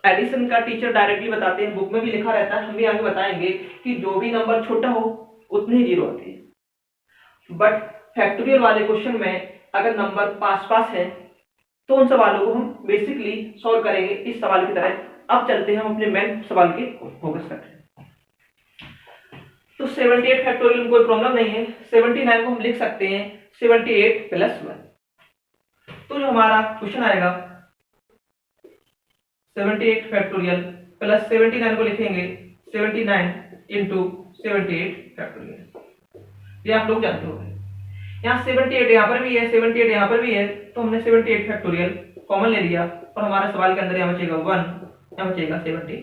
एडिशन का टीचर डायरेक्टली बताते हैं, बुक में भी लिखा रहता है, हम भी आगे बताएंगे कि जो भी नंबर छोटा हो उतनी ही जीरो आती है। बट फैक्टोरियल वाले क्वेश्चन में अगर नंबर पास पास है तो उन सवालों को हम बेसिकली सॉल्व करेंगे इस सवाल की तरह। अब चलते हैं हम अपने मेन सवाल के फोकस करते हैं। तो 78 फैक्टोरियल में कोई प्रॉब्लम नहीं है, 79 को हम लिख सकते हैं 78 + 1। तो जो हमारा क्वेश्चन आएगा 78 फैक्टोरियल प्लस 79 को लिखेंगे 79 × 78 फैक्टोरियल। ये आप लोग जानते हो, यहाँ 78 यहाँ पर भी है, 78 यहाँ पर भी है, तो हमने 78 फैक्टोरियल कॉमन ले लिया और हमारे सवाल के अंदर यहाँ बचेगा 1, यहाँ बचेगा 70।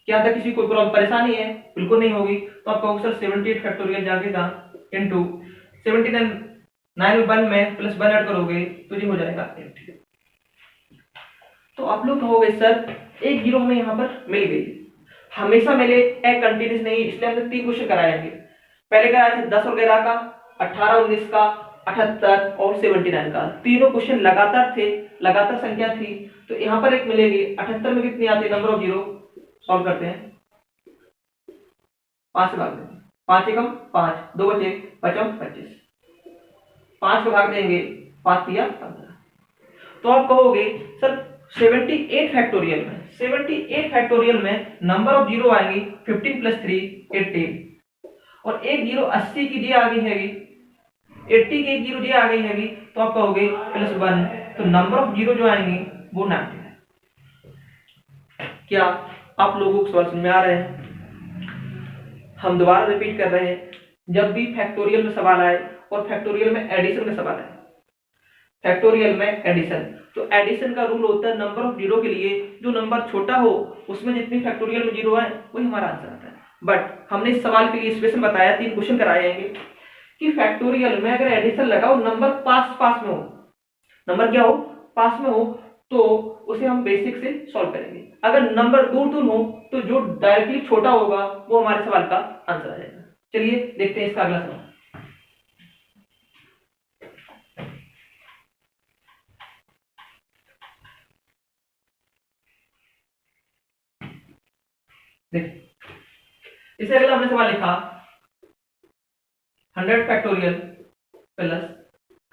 क्या था, किसी को परेशानी है? बिल्कुल नहीं होगी। तो आप कहोगे सर 78 फैक्टोरियल जाके था इंटू 79, 9 1 में प्लस 1 ऐड करोगे तो ये हो जाएगा 80। तो आप लोग कहोगे सर एक जीरो हमें यहाँ पर मिल गई, हमेशा मिले, एक कंटिन्यूस नहीं, इसलिए हमने 3 क्वेश्चन कराएंगे। पहले कराए थे 10 और 11 का, 18 19 का, 78 और 79 का। तीनों क्वेश्चन लगातार थे, लगातार संख्या थी, तो यहाँ पर एक मिलेगी। 78 में कितनी आती है नंबर ऑफ जीरो? सॉल्व करते हैं, 5 से भाग देंगे, 5 एकम 5, 2 बचे, 5 25, 5 को भाग देंगे, 5 या 15। तो आप कहोगे सर 78 फैक्टोरियल में नंबर ऑफ जीरो आएंगी 15 + 3 18, और एक जीरो 80 की जी आ गई हैगी, 80 की एक जीरो जी आ गई हैगी, तो आप कहोगे +1, तो नंबर ऑफ जीरो जो आएंगी वो 90 है। क्या आप लोगों को सवाल समझ में आ रहे हैं? हम दोबारा रिपीट कर रहे हैं, जब भी फैक्टोरियल में सवाल आए और फैक्टोरियल में एडिशन में सवाल आए, फैक्टोरियल में एडिशन, तो एडिशन का रूल होता है नंबर ऑफ जीरो के लिए जो नंबर छोटा हो उसमें जितनी फैक्टोरियल में जीरो आए वही हमारा आंसर आता है। बट हमने इस सवाल के लिए स्पेशल बताया, 3 क्वेश्चन कराए हैं कि फैक्टोरियल में अगर एडिशन लगाओ, नंबर पास पास में हो, नंबर क्या हो, पास में हो, तो उसे हम बेसिक से सॉल्व करेंगे। अगर नंबर दूर दूर हो तो जो डायरेक्टली छोटा होगा वो हमारे सवाल का आंसर आ जाएगा। चलिए देखते हैं इसका अगला सवाल। देखिए इसे अगला हमने सवाल लिखा 100 फैक्टोरियल प्लस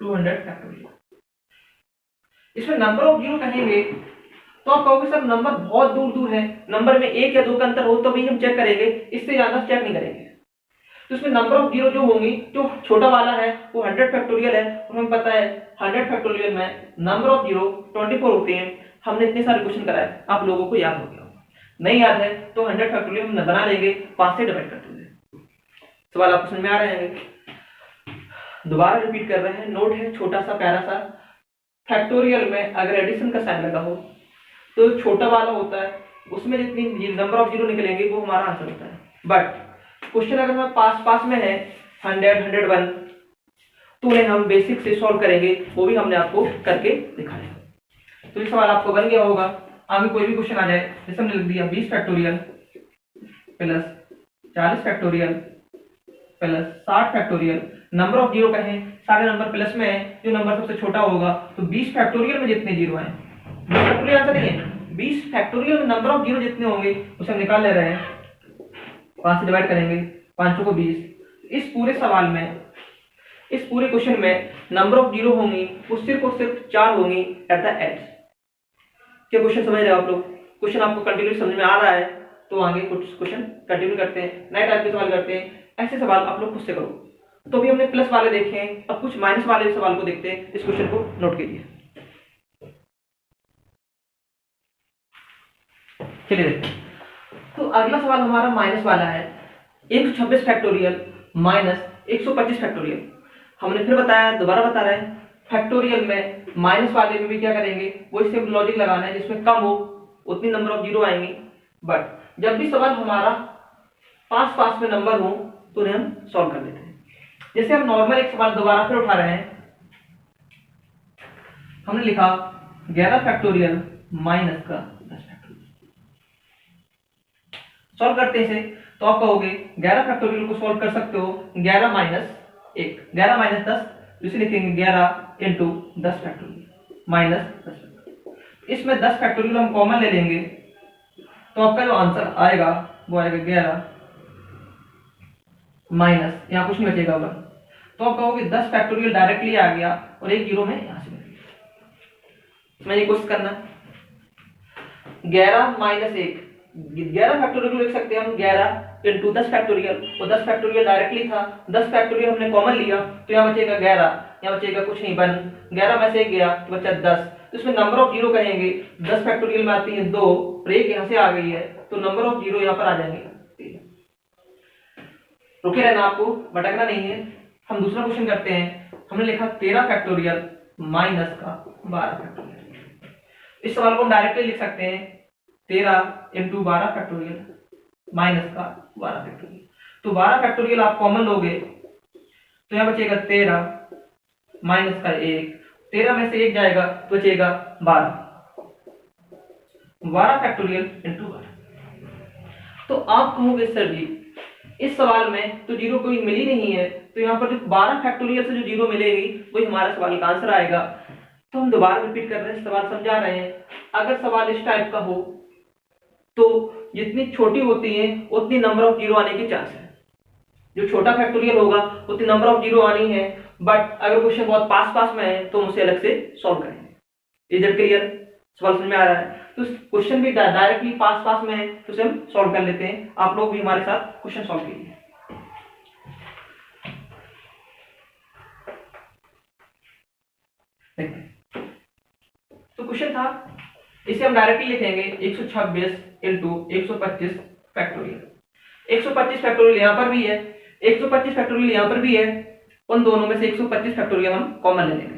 200 फैक्टोरियल। इसमें नंबर ऑफ जीरो कहेंगे तो आप कहोगे सर नंबर बहुत दूर दूर है, नंबर में 1 या 2 का अंतर हो तो भी हम चेक करेंगे, इससे ज्यादा चेक नहीं करेंगे। तो इसमें नंबर ऑफ जीरो जो होंगी, जो छोटा वाला है वो 100 फैक्टोरियल है, और हमें पता है 100 फैक्टोरियल में नंबर ऑफ जीरो 24 होते हैं। हमने इतने सारे क्वेश्चन कराए, आप लोगों को याद हो गया, नहीं याद है तो 100 फैक्टोरियल हम बना लेंगे, 5 से डिवाइड करते हुए। सवाल आपको समझ में आ रहे हैं? दोबारा रिपीट कर रहे हैं, नोट है छोटा सा प्यारा सा। फैक्टोरियल में अगर एडिशन का साइन लगा हो तो छोटा वाला होता है, उसमें जितनी नंबर ऑफ जीरो निकलेंगे वो हमारा आंसर होता है। बट क्वेश्चन अगर हमारे पास पास में है 100 101, तो उन्हें हम बेसिक से सॉल्व करेंगे, वो भी हमने आपको करके दिखाया। तो ये सवाल आपको बन गया होगा। आगे कोई भी क्वेश्चन आ जाए, जैसे हमने लिख दिया 20 factorial plus 40 factorial plus 60 factorial, number of zero कहें, सारे नंबर प्लस में है, जो नंबर सबसे छोटा होगा, तो 20 फैक्टोरियल में जितने जीरो आए, 20 फैक्टोरियल आंसर नहीं है, 20 फैक्टोरियल में नंबर ऑफ जीरो जितने होंगे उसे हम निकाल ले रहे हैं, 5 से डिवाइड करेंगे, 5 को 20। इस पूरे सवाल में, इस पूरे क्वेश्चन में नंबर ऑफ जीरो होंगी वो सिर्फ और सिर्फ 4 होंगी एट द एज। क्या क्वेश्चन समझ रहे हो आप लोग? क्वेश्चन आपको कंटिन्यू समझ में आ रहा है? तो आगे कुछ क्वेश्चन कंटिन्यू करते हैं, नए टाइप के सवाल करते हैं। ऐसे सवाल आप लोग खुद से करो। तो अभी हमने प्लस वाले देखे हैं, अब कुछ माइनस वाले सवाल को देखते हैं। इस क्वेश्चन को नोट कीजिए। चलिए देखते हैं। तो अगला सवाल हमारा माइनस वाला है, 126 फैक्टोरियल माइनस 125 फैक्टोरियल। हमने फिर बताया, दोबारा बता रहे हैं, फैक्टोरियल में माइनस वाले में भी क्या करेंगे, वो इससे लॉजिक लगाना है, जिसमें कम हो उतनी नंबर ऑफ जीरो आएंगे। बट जब भी सवाल हमारा पास पास में नंबर हो तो उन्हें हम सॉल्व कर लेते हैं। जैसे हम नॉर्मल एक सवाल दोबारा फिर उठा रहे हैं, हमने लिखा 11 फैक्टोरियल माइनस का 10 फैक्टोरियल। सॉल्व करते हैं इसे, तो आप कहोगे 11 फैक्टोरियल को सॉल्व कर सकते हो 11 माइनस 1, 11 माइनस 10, इसे लिखेंगे 11 इंटू 10 फैक्टोरियल माइनस 10 फैक्टोरियल। इसमें 10 फैक्टोरियल हम कॉमन ले लेंगे, तो आपका जो आंसर आएगा वो आएगा 11 माइनस, यहाँ कुछ नहीं बचेगा होगा, तो आप कहोगे 10 फैक्टोरियल डायरेक्टली आ गया और एक जीरो में यहां से मिल गया। मैं ये कोशिश करना, 11 माइनस 1, 11 फैक्टोरियल को लिख सकते हैं हम 11 इंटू 10 फैक्टोरियल, और 10 फैक्टोरियल डायरेक्टली था, 10 फैक्टोरियल हमने कॉमन लिया, तो यहाँ बचेगा 11, यहाँ बचेगा कुछ नहीं, 11 में से 1 गया तो बचा 10। तो इसमें नंबर ऑफ जीरो कहेंगे, 10 फैक्टोरियल में आती है 2 और 1 यहाँ से आ गई है, तो नंबर ऑफ जीरो यहाँ पर आ जाएंगे 3। रुके रहना, आपको भटकना नहीं है। हम दूसरा क्वेश्चन करते हैं। हमने लिखा 13 फैक्टोरियल माइनस का 12 फैक्टोरियल। इस सवाल को हम डायरेक्टली लिख सकते हैं 13 इंटू 12 फैक्टोरियल माइनस का 12 फैक्टोरियल। तो 12 फैक्टोरियल आप कॉमन लोगे तो यहाँ बचेगा 13 माइनस का 1, 13 में से 1 जाएगा तो बचेगा 12, 12 फैक्टोरियल इंटू 12। तो आप कहोगे सर जी इस सवाल में तो जीरो कोई मिली नहीं है, तो यहाँ पर जो 12 फैक्टोरियल से जो जीरो मिलेगी वही हमारा सवाल का आंसर आएगा। तो हम दोबारा रिपीट कर रहे हैं, सवाल समझा रहे हैं। अगर सवाल इस टाइप का हो तो जितनी छोटी होती है उतनी नंबर ऑफ जीरो आने के चांस है। जो छोटा फैक्टोरियल होगा उतनी नंबर ऑफ जीरो आनी है, बट अगर क्वेश्चन बहुत पास पास में है तो हम उसे अलग से सॉल्व करेंगे। Is it clear? सवाल समझ में आ रहा है? तो क्वेश्चन भी डायरेक्टली पास पास में है तो उसे हम सॉल्व कर लेते हैं। आप लोग भी हमारे साथ क्वेश्चन सॉल्व कीजिए। तो क्वेश्चन था, इसे हम डायरेक्टली लिखेंगे 126 इंटू 125 फैक्टोरियल। 125 फैक्टोरियल यहाँ पर भी है, 125 फैक्टोरियल यहाँ पर भी है, उन दोनों में से 125 फैक्टोरियल हम कॉमन ले लेंगे।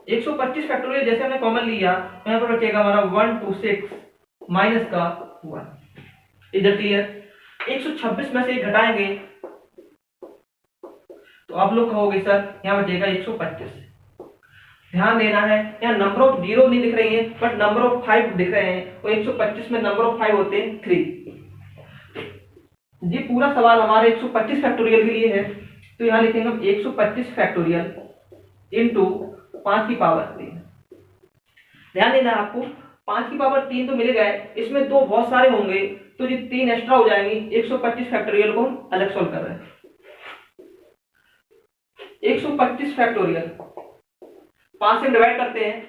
125 फैक्टोरियल जैसे हमने कॉमन लिया तो यहाँ पर बचेगा हमारा 126 माइनस का 1। इधर क्लियर? 126 में से घटाएंगे तो आप लोग कहोगे सर यहाँ बचेगा 125। ध्यान देना है, यहाँ नंबर ऑफ जीरो नहीं दिख रही है बट नंबर ऑफ 5 दिख रहे हैं, और 125 में नंबर ऑफ 5 होते हैं 3। जी पूरा सवाल हमारे 125 फैक्टोरियल के लिए है, तो यहाँ लिखेंगे हम 125 फैक्टोरियल इंटू 5 की पावर 3। ध्यान देना आपको, 5 की पावर 3 तो मिल गए, इसमें दो बहुत सारे होंगे तो ये 3 एक्स्ट्रा हो जाएंगी। 125 फैक्टोरियल को हम अलग सॉल्व कर रहे हैं। 125 फैक्टोरियल 5 से डिवाइड करते हैं,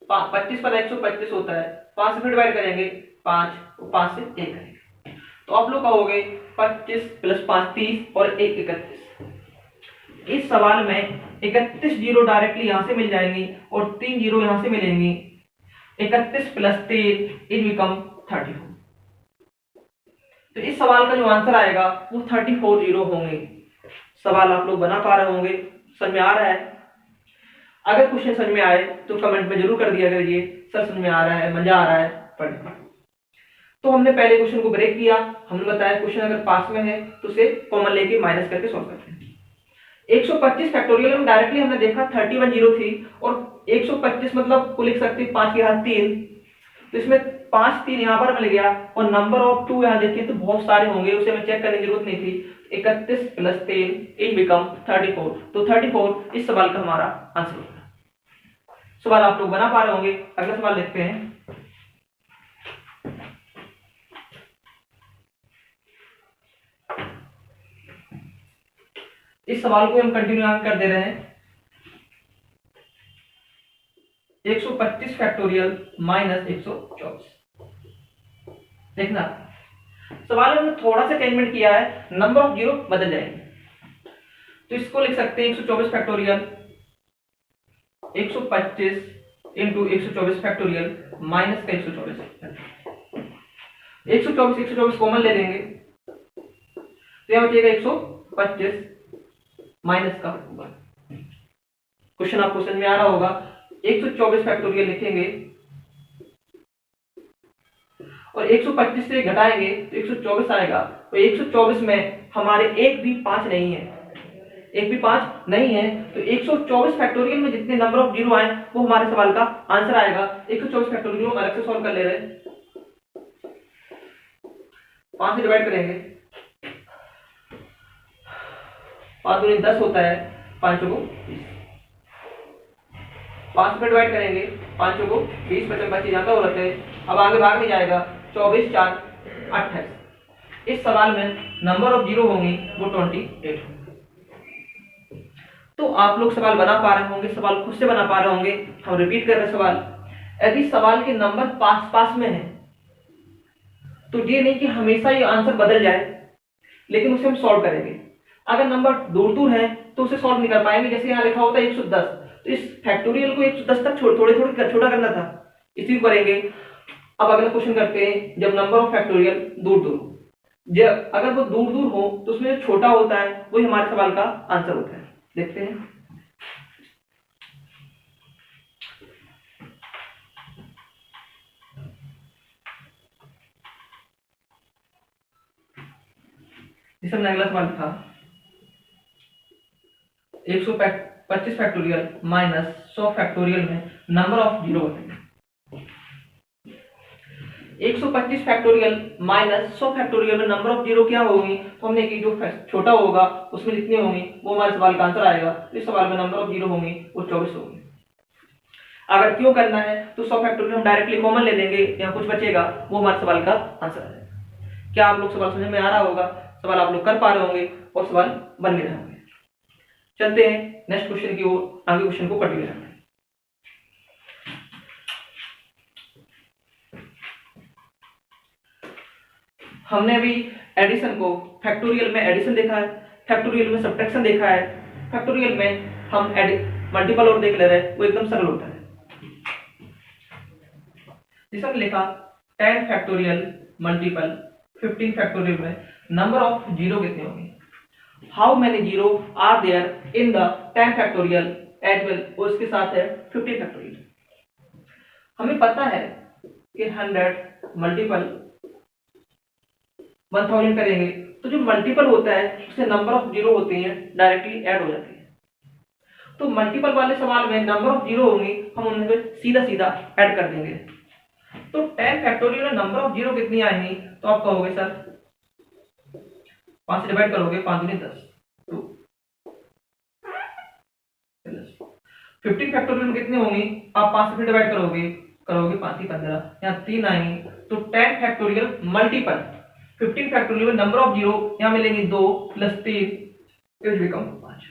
25 पर 125 होता है, 5 से डिवाइड करेंगे 5 से 1 करेंगे, तो आप लोग कहोगे 25 प्लस 5 30 और 1 31। इस सवाल में 31 जीरो डायरेक्टली यहां से मिल जाएंगी और 3 जीरो यहां से मिलेंगी। 31 प्लस 3 इज बिकम 34। तो इस सवाल का जो आंसर आएगा वो 34 जीरो होंगे। सवाल आप लोग बना पा रहे होंगे, समझ में आ रहा है? अगर क्वेश्चन समझ में आए तो कमेंट में जरूर कर दिया करिए सर समझ में आ रहा है, मजा आ रहा है पढ़ने। तो हमने पहले क्वेश्चन को ब्रेक किया, हमने बताया क्वेश्चन अगर पास में है तो उसे कॉमन लेके माइनस करके सॉल्व करते हैं। 125 फैक्टोरियल में डायरेक्टली हमने देखा 31 जीरो थी, और 125 मतलब को लिख सकते 5 के हाथ 3, तो इसमें 5 3 यहाँ पर मिल गया, और नंबर ऑफ 2 यहाँ देखिए तो बहुत सारे होंगे, उसे हमें चेक करने की जरूरत नहीं थी। 31 प्लस 3 इज बिकम 34। तो 34 इस सवाल का हमारा आंसर होगा। सवाल आप लोग बना पा रहे होंगे। अगला सवाल देखते हैं। इस सवाल को हम कंटिन्यू कर दे रहे हैं। 125 फैक्टोरियल माइनस 124। देखना सवाल में हमने थोड़ा सा चेंजमेंट किया है, नंबर ऑफ जीरो बदल जाएंगे। तो इसको लिख सकते हैं 124 फैक्टोरियल 125 इंटू 124 फैक्टोरियल माइनस का 124 124 कॉमन ले लेंगे तो यहां बचेगा 125 माइनस का होगा। क्वेश्चन आपको समझ में आ रहा होगा। 124 फैक्टोरियल लिखेंगे और 125 से घटाएंगे तो 124 आएगा। तो 124 में हमारे एक भी 5 नहीं है, एक भी 5 नहीं है, तो 124 फैक्टोरियल में जितने नंबर ऑफ जीरो आए वो हमारे सवाल का आंसर आएगा। 124 फैक्टोरियल हम अलग से सॉल्व कर ले रहे हैं। 5 से डिवाइड करेंगे, 5 दूनी 10 होता है, 5 को 20। 5 से डिवाइड करेंगे, 5 को 20 55 25 ज्यादा हो रहे थे। अब आगे भाग नहीं जाएगा, 24 4 28। इस सवाल में नंबर ऑफ जीरो होंगी वो 28 होंगे। तो आप लोग सवाल बना पा रहे होंगे, सवाल खुद से बना पा रहे होंगे। हम रिपीट कर रहे सवाल। यदि सवाल के नंबर पास पास में है तो ये नहीं कि हमेशा ये आंसर बदल जाए, लेकिन उसे हम सॉल्व करेंगे। अगर नंबर दूर दूर है तो उसे सॉल्व नहीं कर पाएंगे। जैसे यहाँ लिखा होता है 110, तो इस फैक्टोरियल को 110 तक थोड़े थोड़े छोटा करना था, इसी को करेंगे। अब अगला क्वेश्चन करते हैं, जब नंबर ऑफ फैक्टोरियल दूर दूर हो, जब अगर वो दूर दूर हो तो उसमें जो छोटा होता है वही हमारे सवाल का आंसर होता है। देखते हैं। इस हमने अगला सवाल था 125 फैक्टोरियल माइनस 100 फैक्टोरियल में नंबर ऑफ जीरो बताइए। 125 फैक्टोरियल माइनस 100 फैक्टोरियल में नंबर ऑफ जीरो क्या होगी? तो हमने कि जो छोटा होगा उसमें जितनी होंगी वो हमारे सवाल का आंसर आएगा। इस सवाल में नंबर ऑफ जीरो होंगी वो 24 होंगी। अगर क्यों करना है तो 100 फैक्टोरियल हम डायरेक्टली कॉमन ले लेंगे, यहाँ कुछ बचेगा वो हमारे सवाल का आंसर है। क्या आप लोग सवाल समझ में आ रहा होगा? सवाल आप लोग कर पा रहे होंगे और सवाल बन भी रहे होंगे। चलते हैं नेक्स्ट क्वेश्चन की ओर, आगे क्वेश्चन को कंटिन्यू करते हैं। हमने अभी एडिशन को फैक्टोरियल में एडिशन देखा है, फैक्टोरियल में सब्ट्रैक्शन देखा है, फैक्टोरियल में हम मल्टीपल और देख ले रहे हैं, वो एकदम सरल होता है। जिसमें लिखा 10 फैक्टोरियल मल्टीपल 15 फैक्टोरियल में नंबर ऑफ जीरो कितने होंगे? How many zero are there in the 10 factorial as well, और इसके साथ है 15 फैक्टोरियल। हमें पता है कि 100 मल्टीपल 1000 करेंगे तो जो मल्टीपल होता है उससे नंबर ऑफ जीरो होते हैं डायरेक्टली ऐड हो जाते हैं। तो मल्टीपल वाले सवाल में नंबर ऑफ जीरो होंगी, हम उनमें सीधा सीधा ऐड कर देंगे। तो 10 फैक्टोरियल में नंबर ऑफ जीरो कितनी आएंगी? तो आप कहोगे सर 5 से डिवाइड करोगे, 5 दूनी 10, 2। 15 फैक्टोरियल में कितनी होंगी? आप 5 से डिवाइड करोगे 5 ही 15, यहाँ 3 आएंगी। तो 10 फैक्टोरियल मल्टीपल 15 फैक्टोरियल में नंबर ऑफ जीरो यहाँ मिलेंगे 2 + 3 इज बिकम 5।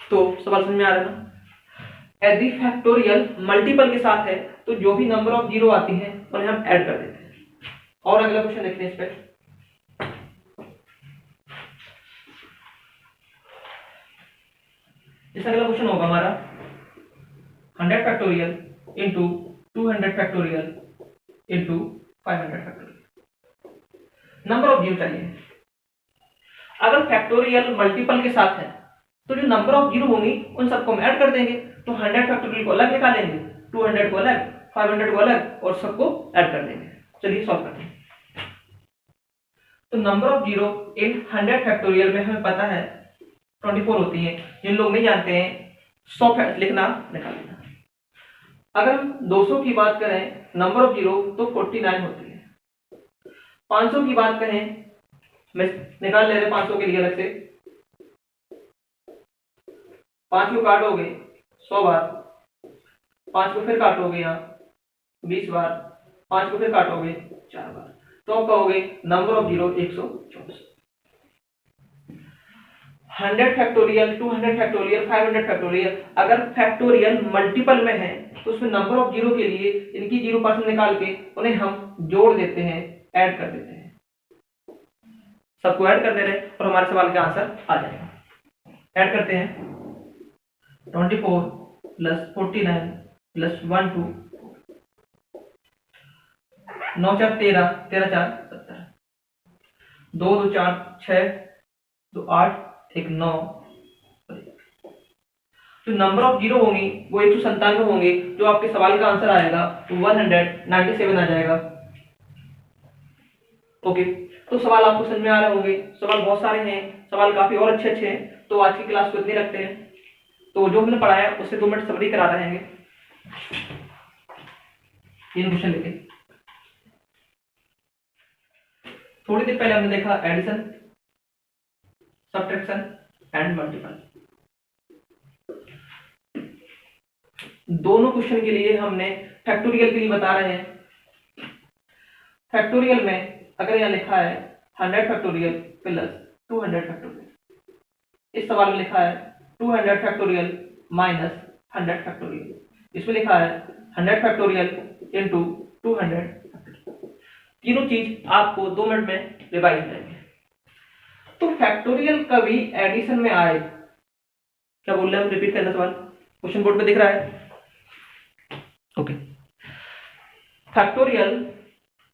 तो सवाल समझ में आ रहा है ना? यदि फैक्टोरियल मल्टीपल के साथ है तो जो भी नंबर ऑफ जीरो आती है उन्हें हम ऐड कर देते हैं। और अगला क्वेश्चन देखते हैं इस पे। इस अगला क्वेश्चन होगा हमारा 100 factorial into 200 factorial into 500 factorial. Number of zero चाहिए। अगर फैक्टोरियल मल्टीपल के साथ है तो जो नंबर ऑफ जीरो होंगी उन सबको हम ऐड कर देंगे। तो 100 फैक्टोरियल को अलग निकालेंगे, 200 को अलग, 500 को अलग और सबको ऐड कर देंगे। चलिए सॉल्व करते हैं। तो number of zero in 100 factorial में हमें पता है 24 होती है। जिन लोग नहीं जानते हैं 100 लिखना निकाल लेना। अगर हम 200 की बात करें नंबर ऑफ जीरो तो 49 होती है। 500 की बात करें, मैं निकाल ले रहे 500 के लिए अलग से। 5 को काटोगे 100 बार, 5 को फिर काटोगे यहाँ 20 बार, 5 को फिर काटोगे 4 बार, तो आप कहोगे number of zero 124। 100 factorial, 200 factorial, 500 factorial, अगर फैक्टोरियल मल्टीपल में है तो उसमें नंबर ऑफ जीरो के लिए इनकी 0% निकाल के उन्हें हम जोड़ देते हैं, ऐड कर देते हैं, सबको ऐड कर दे रहे हैं और हमारे सवाल का आंसर आ जाएगा। ऐड करते हैं 24 प्लस 49 प्लस 1 2, 9 4 13, 13 4 17, 2 2 4 6, 2 8, 1 9। जो नंबर ऑफ जीरो होंगी वो 197 होंगे, जो आपके सवाल का आंसर आएगा वो 197 आ जाएगा। ओके, तो सवाल आपको समझ में आ रहे होंगे। सवाल बहुत सारे हैं, सवाल काफी और अच्छे अच्छे हैं, तो आज की क्लास को इतने रखते हैं। तो जो हमने पढ़ाया उससे 2 मिनट समरी करा रहेंगे इन क्वेश्चन लेके। थोड़ी देर पहले हमने देखा एडिशन, सब्ट्रैक्शन एंड मल्टीपल। दोनों क्वेश्चन के लिए हमने फैक्टोरियल के लिए बता रहे हैं। फैक्टोरियल में अगर यहाँ लिखा है 100 फैक्टोरियल प्लस 200 फैक्टोरियल, इस सवाल में लिखा है 200 फैक्टोरियल माइनस 100 फैक्टोरियल, इसमें लिखा है 100 फैक्टोरियल इंटू 200। तीनों चीज आपको 2 मिनट में रिवाइज करेंगे। तो फैक्टोरियल कभी एडिशन में आए, क्या बोल रहे हैं हम, रिपीट करना सवाल, क्वेश्चन बोर्ड पे दिख रहा है। ओके, फैक्टोरियल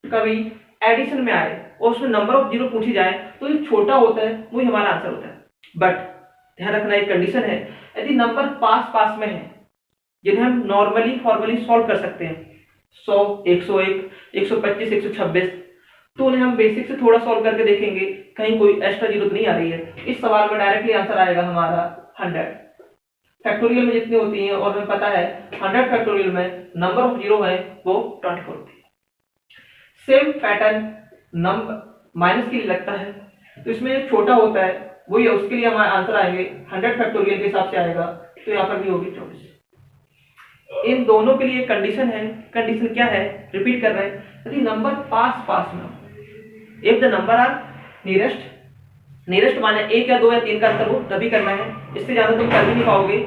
कभी एडिशन में आए और उसमें नंबर ऑफ जीरो पूछी जाए तो जो छोटा होता है वही हमारा आंसर होता है। बट ध्यान रखना एक कंडीशन है, यदि नंबर पास पास में है जिन्हें हम नॉर्मली फॉर्मली सॉल्व कर सकते हैं, 100 101 125 126, तो उन्हें हम बेसिक से थोड़ा सॉल्व करके देखेंगे, कहीं कोई एक्स्ट्रा जीरो नहीं आ रही है। इस सवाल में डायरेक्टली आंसर आएगा हमारा 100। फैक्टोरियल में जितनी होती हैं और हमें पता है 100 फैक्टोरियल में नंबर ऑफ जीरो है वो 24 होती है। सेम पैटर्न नंबर माइनस के लिए लगता है, तो इसमें जो छोटा होता है वही है, उसके लिए हमारा आंसर आएंगे 100 फैक्टोरियल के हिसाब से आएगा, तो यहाँ पर भी होगी 24। इन दोनों के लिए कंडीशन है, कंडीशन क्या है, रिपीट कर रहे हैं, यदि नंबर पास पास में, if the number are nearest, nearest माने 1 या 2 या 3 का अंतर हो तभी करना है, इससे ज्यादा तुम कर भी नहीं पाओगे,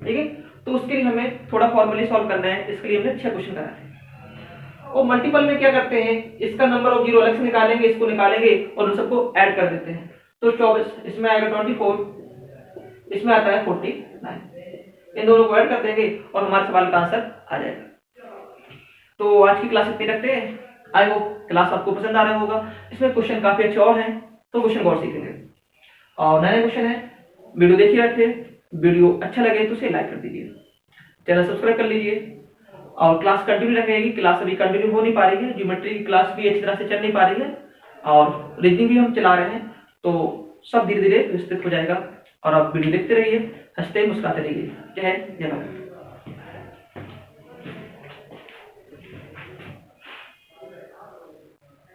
ठीक है। तो उसके लिए हमें थोड़ा फॉर्मली सॉल्व करना है, इसके लिए हमने 6 क्वेश्चन कराए हैं। और मल्टीपल में क्या करते हैं, इसका नंबर ऑफ जीरो अलग से निकालेंगे, इसको निकालेंगे और उन सबको ऐड कर देते हैं, तो 24, इसमें आएगा 24, इसमें आता है 49, इन दोनों को ऐड कर देंगे और हमारे सवाल का आंसर आ जाएगा। तो आज की क्लास इतनी रखते हैं। आई होप क्लास आपको पसंद आ रहा होगा। इसमें क्वेश्चन काफी अच्छे और हैं, तो क्वेश्चन गौर सीखेंगे और नए क्वेश्चन है। वीडियो देखिए रखे, वीडियो अच्छा लगे तो उसे लाइक कर दीजिए, चैनल सब्सक्राइब कर लीजिए और क्लास कंटिन्यू रहेगी। क्लास अभी कंटिन्यू हो नहीं पा रही है, ज्योमेट्री की क्लास भी अच्छी तरह से चल नहीं पा रही है और रीजनिंग भी हम चला रहे हैं, तो सब धीरे धीरे विस्तृत हो जाएगा। और आप वीडियो देखते रहिए, हंसते मुस्कुराते रहिए। जय हिंद, जय भारत।